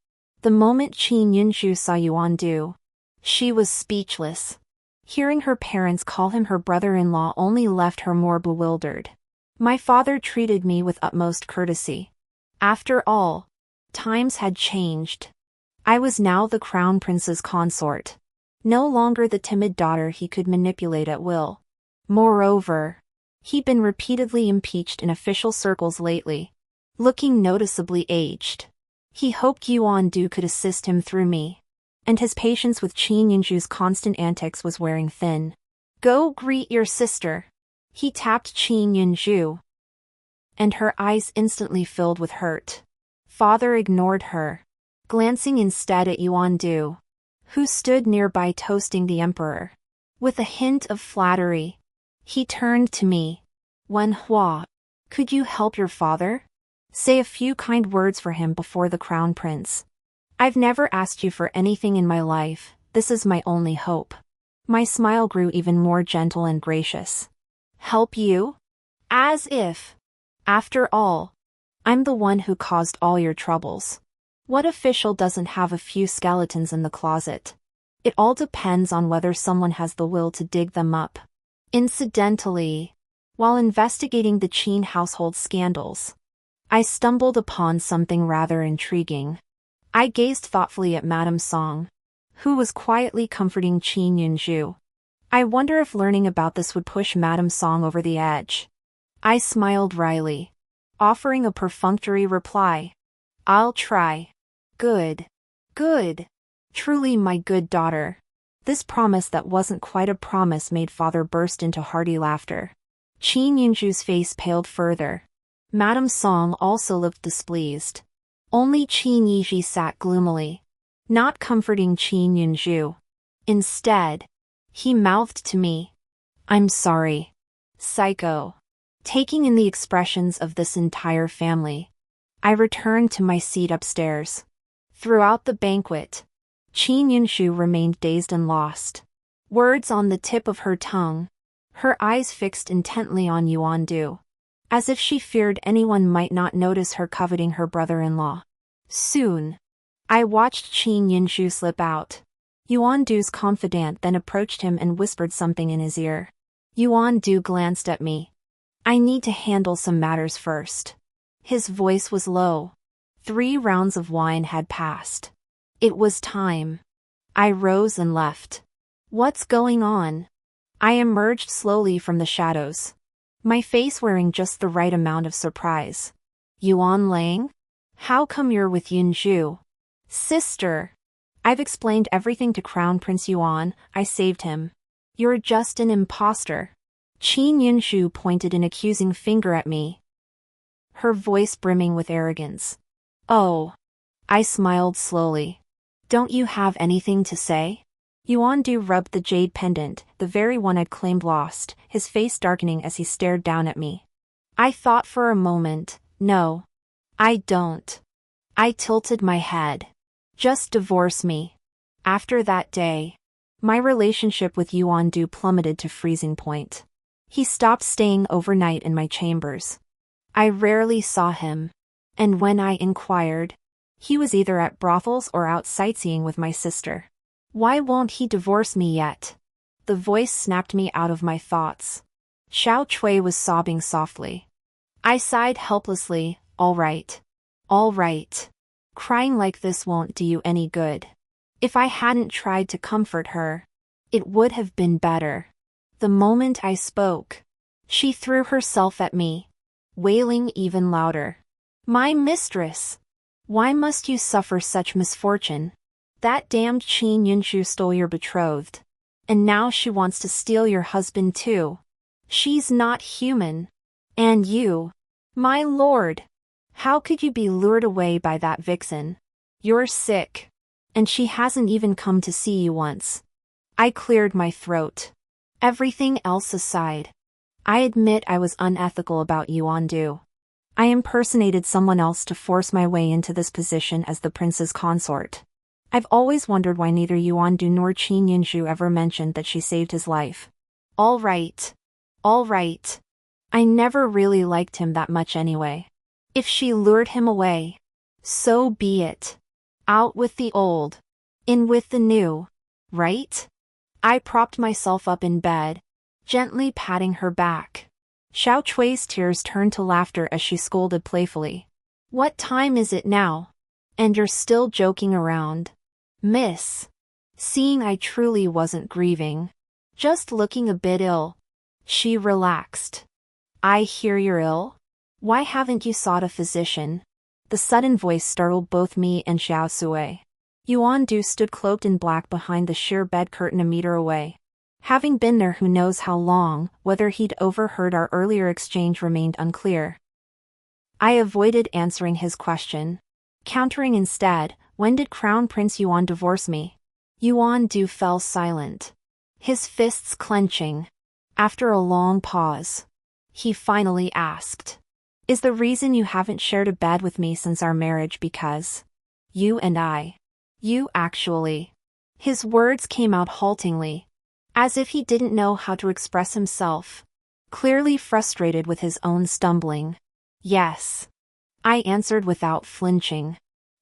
the moment Qin Yunju saw Yuan-du, she was speechless. Hearing her parents call him her brother-in-law only left her more bewildered. My father treated me with utmost courtesy. After all, times had changed. I was now the crown prince's consort, no longer the timid daughter he could manipulate at will. Moreover, he'd been repeatedly impeached in official circles lately, looking noticeably aged. He hoped Yuan-du could assist him through me, and his patience with Qin Yunju's constant antics was wearing thin. Go greet your sister. He tapped Qin Yunju, and her eyes instantly filled with hurt. Father ignored her, glancing instead at Yuan-du, who stood nearby toasting the emperor. With a hint of flattery, he turned to me. Wen Hua, could you help your father? Say a few kind words for him before the crown prince. I've never asked you for anything in my life, this is my only hope. My smile grew even more gentle and gracious. Help you? As if. After all, I'm the one who caused all your troubles. What official doesn't have a few skeletons in the closet? It all depends on whether someone has the will to dig them up. Incidentally, while investigating the Qin household scandals, I stumbled upon something rather intriguing. I gazed thoughtfully at Madame Song, who was quietly comforting Qin Yunju. I wonder if learning about this would push Madame Song over the edge. I smiled wryly, offering a perfunctory reply. I'll try. Good. Good. Truly my good daughter. This promise that wasn't quite a promise made father burst into hearty laughter. Qin Yunju's face paled further. Madame Song also looked displeased. Only Qin Yiji sat gloomily, not comforting Qin Yunju. Instead, he mouthed to me. I'm sorry. Psycho. Taking in the expressions of this entire family, I returned to my seat upstairs. Throughout the banquet, Qin Yunshu remained dazed and lost. Words on the tip of her tongue, her eyes fixed intently on Yuan Du, as if she feared anyone might not notice her coveting her brother-in-law. Soon, I watched Qin Yunshu slip out. Yuan Du's confidant then approached him and whispered something in his ear. Yuan Du glanced at me. I need to handle some matters first. His voice was low. 3 rounds of wine had passed. It was time. I rose and left. What's going on? I emerged slowly from the shadows, my face wearing just the right amount of surprise. Yuan Lang? How come you're with Yunju? Sister. I've explained everything to Crown Prince Yuan. I saved him. You're just an imposter. Qin Yunshu pointed an accusing finger at me, her voice brimming with arrogance. Oh. I smiled slowly. Don't you have anything to say? Yuan Du rubbed the jade pendant, the very one I'd claimed lost, his face darkening as he stared down at me. I thought for a moment. No. I don't. I tilted my head. Just divorce me. After that day, my relationship with Yuan Du plummeted to freezing point. He stopped staying overnight in my chambers. I rarely saw him, and when I inquired, he was either at brothels or out sightseeing with my sister. Why won't he divorce me yet? The voice snapped me out of my thoughts. Xiao Cui was sobbing softly. I sighed helplessly. All right. All right. Crying like this won't do you any good. If I hadn't tried to comfort her, it would have been better. The moment I spoke, she threw herself at me, wailing even louder. My mistress! Why must you suffer such misfortune? That damned Qin Yunshu stole your betrothed, and now she wants to steal your husband too. She's not human. And you, my lord, how could you be lured away by that vixen? You're sick, and she hasn't even come to see you once. I cleared my throat. Everything else aside, I admit I was unethical about Yuan Du. I impersonated someone else to force my way into this position as the prince's consort. I've always wondered why neither Yuan Du nor Qin Yunshu ever mentioned that she saved his life. All right. All right. I never really liked him that much anyway. If she lured him away, so be it. Out with the old, in with the new, right? I propped myself up in bed, gently patting her back. Xiao Cui's tears turned to laughter as she scolded playfully. What time is it now? And you're still joking around? Miss. Seeing I truly wasn't grieving, just looking a bit ill, she relaxed. I hear you're ill? Why haven't you sought a physician? The sudden voice startled both me and Xiao Sui. Yuan Du stood cloaked in black behind the sheer bed curtain a meter away. Having been there who knows how long, whether he'd overheard our earlier exchange remained unclear. I avoided answering his question, countering instead, when did Crown Prince Yuan divorce me? Yuan Du fell silent, his fists clenching. After a long pause, he finally asked, Is the reason you haven't shared a bed with me since our marriage because you and I? You actually. His words came out haltingly, as if he didn't know how to express himself, clearly frustrated with his own stumbling. Yes. I answered without flinching.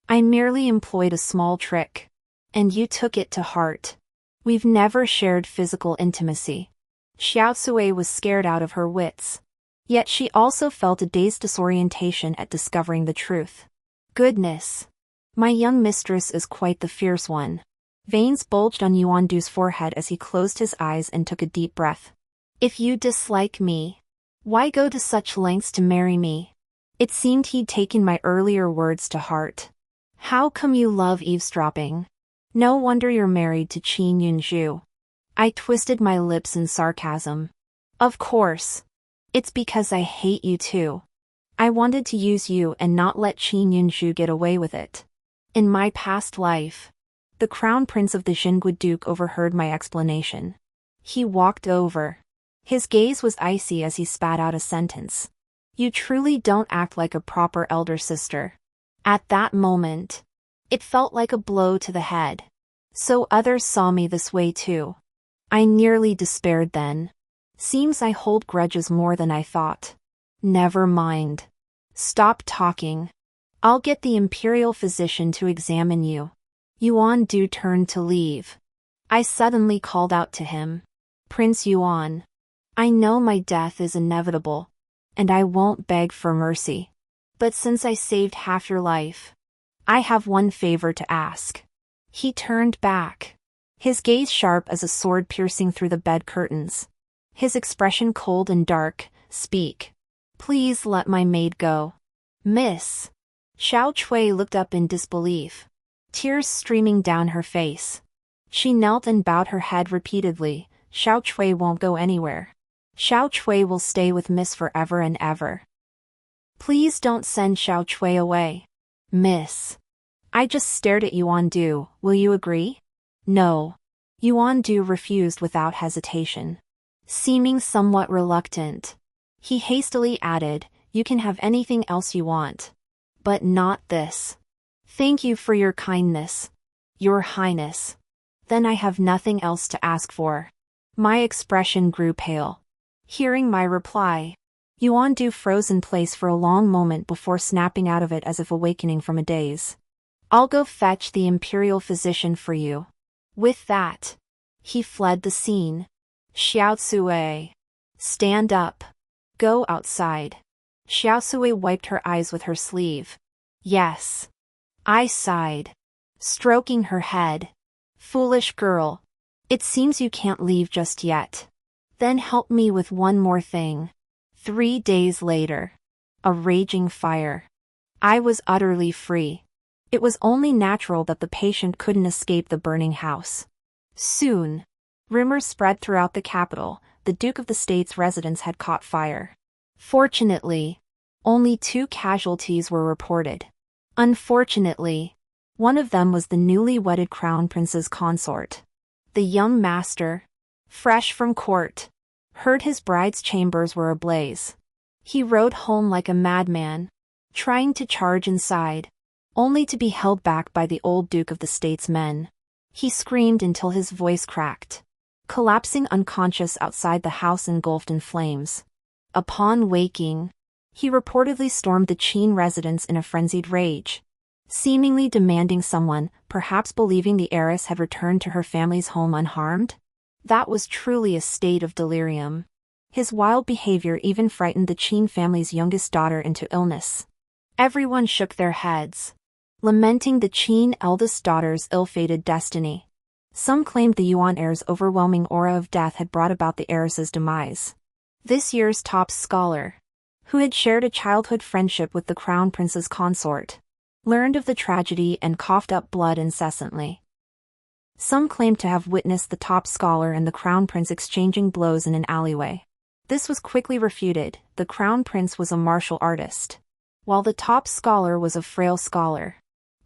I merely employed a small trick, and you took it to heart. We've never shared physical intimacy. Xiao Sui was scared out of her wits. Yet she also felt a dazed disorientation at discovering the truth. Goodness. My young mistress is quite the fierce one. Veins bulged on Yuandu's forehead as he closed his eyes and took a deep breath. If you dislike me, why go to such lengths to marry me? It seemed he'd taken my earlier words to heart. How come you love eavesdropping? No wonder you're married to Qin Yunzhu. I twisted my lips in sarcasm. Of course. It's because I hate you too. I wanted to use you and not let Qin Yunzhu get away with it. In my past life, the crown prince of the Xingwu Duke overheard my explanation. He walked over. His gaze was icy as he spat out a sentence. You truly don't act like a proper elder sister. At that moment, it felt like a blow to the head. So others saw me this way too. I nearly despaired then. Seems I hold grudges more than I thought. Never mind. Stop talking. I'll get the imperial physician to examine you. Yuandu turned to leave. I suddenly called out to him. Prince Yuan. I know my death is inevitable, and I won't beg for mercy. But since I saved half your life, I have one favor to ask. He turned back. His gaze sharp as a sword piercing through the bed curtains. His expression cold and dark. Speak. Please let my maid go. Miss. Xiao Chui looked up in disbelief, tears streaming down her face. She knelt and bowed her head repeatedly. Xiao Chui won't go anywhere. Xiao Chui will stay with Miss forever and ever. Please don't send Xiao Chui away. Miss. I just stared at Yuandu. Will you agree? No. Yuandu refused without hesitation. Seeming somewhat reluctant, he hastily added, You can have anything else you want. But not this. Thank you for your kindness, Your Highness. Then I have nothing else to ask for. My expression grew pale. Hearing my reply, Yuandu froze in place for a long moment before snapping out of it as if awakening from a daze. I'll go fetch the imperial physician for you. With that, he fled the scene. Xiaosui. Stand up. Go outside. Xiaosui wiped her eyes with her sleeve. Yes. I sighed, stroking her head. Foolish girl. It seems you can't leave just yet. Then help me with one more thing. 3 days later. A raging fire. I was utterly free. It was only natural that the patient couldn't escape the burning house. Soon, rumors spread throughout the capital. The Duke of the State's residence had caught fire. Fortunately, only 2 casualties were reported. Unfortunately, one of them was the newly wedded crown prince's consort. The young master, fresh from court, heard his bride's chambers were ablaze. He rode home like a madman, trying to charge inside, only to be held back by the old Duke of the State's men. He screamed until his voice cracked, collapsing unconscious outside the house engulfed in flames. Upon waking, he reportedly stormed the Qin residence in a frenzied rage, seemingly demanding someone, perhaps believing the heiress had returned to her family's home unharmed. That was truly a state of delirium. His wild behavior even frightened the Qin family's youngest daughter into illness. Everyone shook their heads, lamenting the Qin eldest daughter's ill-fated destiny. Some claimed the Yuan heir's overwhelming aura of death had brought about the heiress's demise. This year's top scholar, who had shared a childhood friendship with the crown prince's consort, learned of the tragedy and coughed up blood incessantly. Some claimed to have witnessed the top scholar and the crown prince exchanging blows in an alleyway. This was quickly refuted. The crown prince was a martial artist, while the top scholar was a frail scholar.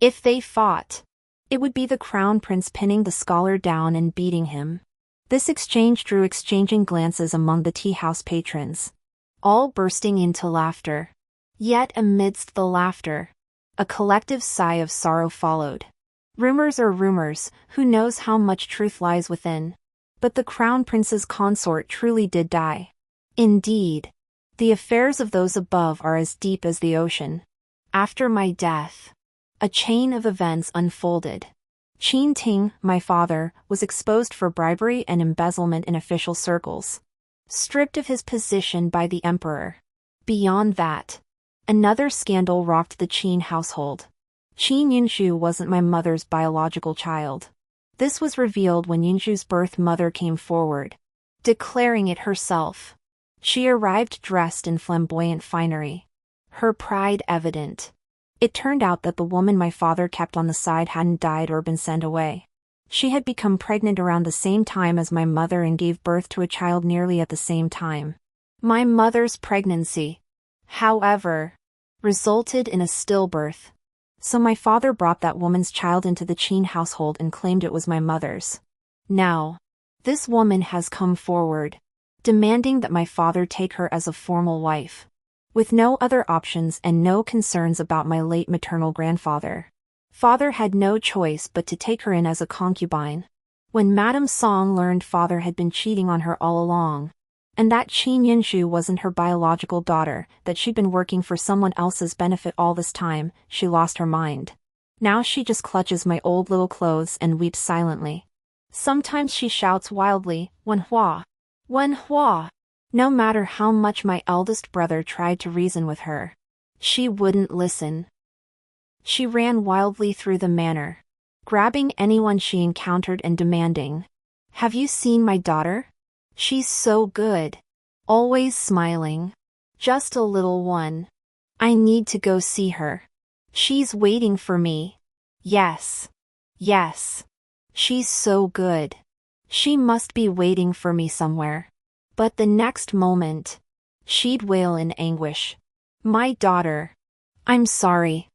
If they fought, it would be the crown prince pinning the scholar down and beating him. This exchange drew exchanging glances among the tea house patrons, all bursting into laughter. Yet amidst the laughter, a collective sigh of sorrow followed. Rumors are rumors, who knows how much truth lies within? But the crown prince's consort truly did die. Indeed, the affairs of those above are as deep as the ocean. After my death, a chain of events unfolded. Qin Ting, my father, was exposed for bribery and embezzlement in official circles, stripped of his position by the emperor. Beyond that, another scandal rocked the Qin household. Qin Yunshu wasn't my mother's biological child. This was revealed when Yunju's birth mother came forward, declaring it herself. She arrived dressed in flamboyant finery, her pride evident. It turned out that the woman my father kept on the side hadn't died or been sent away. She had become pregnant around the same time as my mother and gave birth to a child nearly at the same time. My mother's pregnancy, however, resulted in a stillbirth. So my father brought that woman's child into the Qin household and claimed it was my mother's. Now, this woman has come forward, demanding that my father take her as a formal wife, with no other options and no concerns about my late maternal grandfather. Father had no choice but to take her in as a concubine. When Madame Song learned father had been cheating on her all along, and that Qin Yinshu wasn't her biological daughter, that she'd been working for someone else's benefit all this time, she lost her mind. Now she just clutches my old little clothes and weeps silently. Sometimes she shouts wildly, "Wenhua! Wenhua!" No matter how much my eldest brother tried to reason with her, she wouldn't listen. She ran wildly through the manor, grabbing anyone she encountered and demanding, "Have you seen my daughter? She's so good. Always smiling. Just a little one. I need to go see her. She's waiting for me. Yes. Yes. She's so good. She must be waiting for me somewhere." But the next moment, she'd wail in anguish. "My daughter. I'm sorry.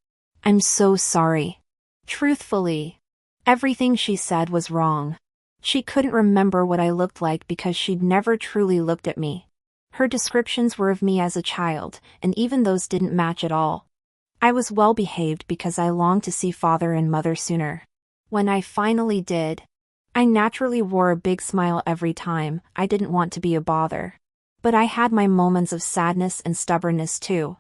I'm so sorry." Truthfully, everything she said was wrong. She couldn't remember what I looked like because she'd never truly looked at me. Her descriptions were of me as a child, and even those didn't match at all. I was well behaved because I longed to see father and mother sooner. When I finally did, I naturally wore a big smile every time. I didn't want to be a bother. But I had my moments of sadness and stubbornness too.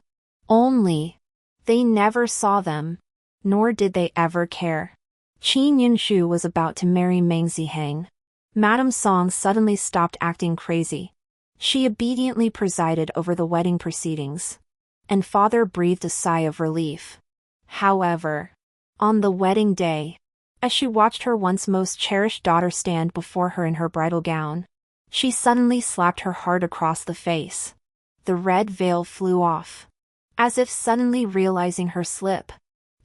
Only, they never saw them, nor did they ever care. Qin Yunshu was about to marry Meng Ziheng. Madame Song suddenly stopped acting crazy. She obediently presided over the wedding proceedings, and father breathed a sigh of relief. However, on the wedding day, as she watched her once most cherished daughter stand before her in her bridal gown, she suddenly slapped her hard across the face. The red veil flew off. As if suddenly realizing her slip,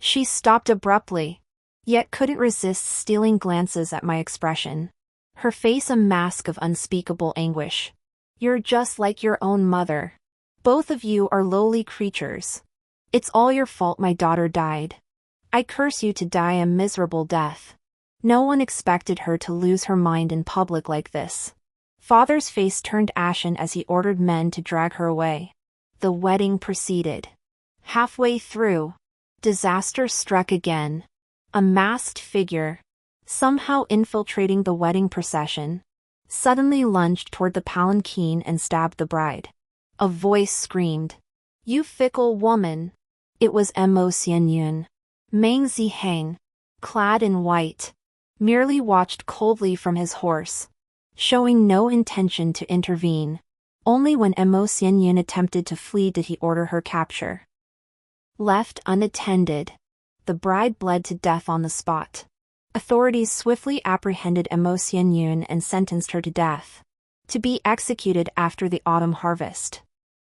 she stopped abruptly, yet couldn't resist stealing glances at my expression. Her face a mask of unspeakable anguish. "You're just like your own mother. Both of you are lowly creatures. It's all your fault my daughter died. I curse you to die a miserable death." No one expected her to lose her mind in public like this. Father's face turned ashen as he ordered men to drag her away. The wedding proceeded. Halfway through, disaster struck again. A masked figure, somehow infiltrating the wedding procession, suddenly lunged toward the palanquin and stabbed the bride. A voice screamed, "You fickle woman!" It was Mo Xianyun. Meng Ziheng, clad in white, merely watched coldly from his horse, showing no intention to intervene. Only when Mo Xianyun attempted to flee did he order her capture. Left unattended, the bride bled to death on the spot. Authorities swiftly apprehended Mo Xianyun and sentenced her to death, to be executed after the autumn harvest.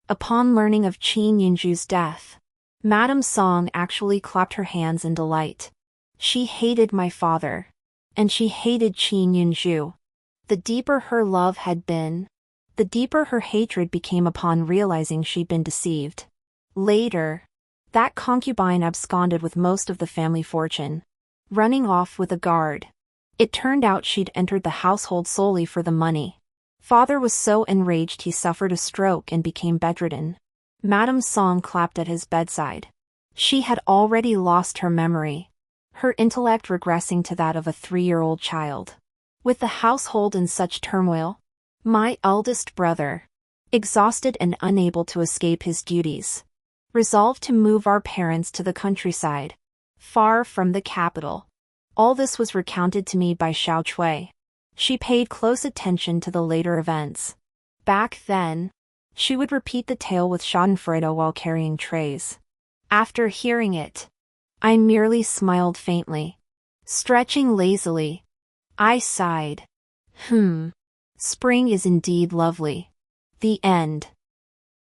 Upon learning of Qin Yunju's death, Madame Song actually clapped her hands in delight. She hated my father, and she hated Qin Yunju. The deeper her love had been, the deeper her hatred became upon realizing she'd been deceived. Later, that concubine absconded with most of the family fortune, running off with a guard. It turned out she'd entered the household solely for the money. Father was so enraged he suffered a stroke and became bedridden. Madame Song clapped at his bedside. She had already lost her memory, her intellect regressing to that of a 3-year-old child. With the household in such turmoil, my eldest brother, exhausted and unable to escape his duties, resolved to move our parents to the countryside, far from the capital. All this was recounted to me by Xiao Chui. She paid close attention to the later events. Back then, she would repeat the tale with Schadenfreude while carrying trays. After hearing it, I merely smiled faintly. Stretching lazily, I sighed. Spring is indeed lovely. The end.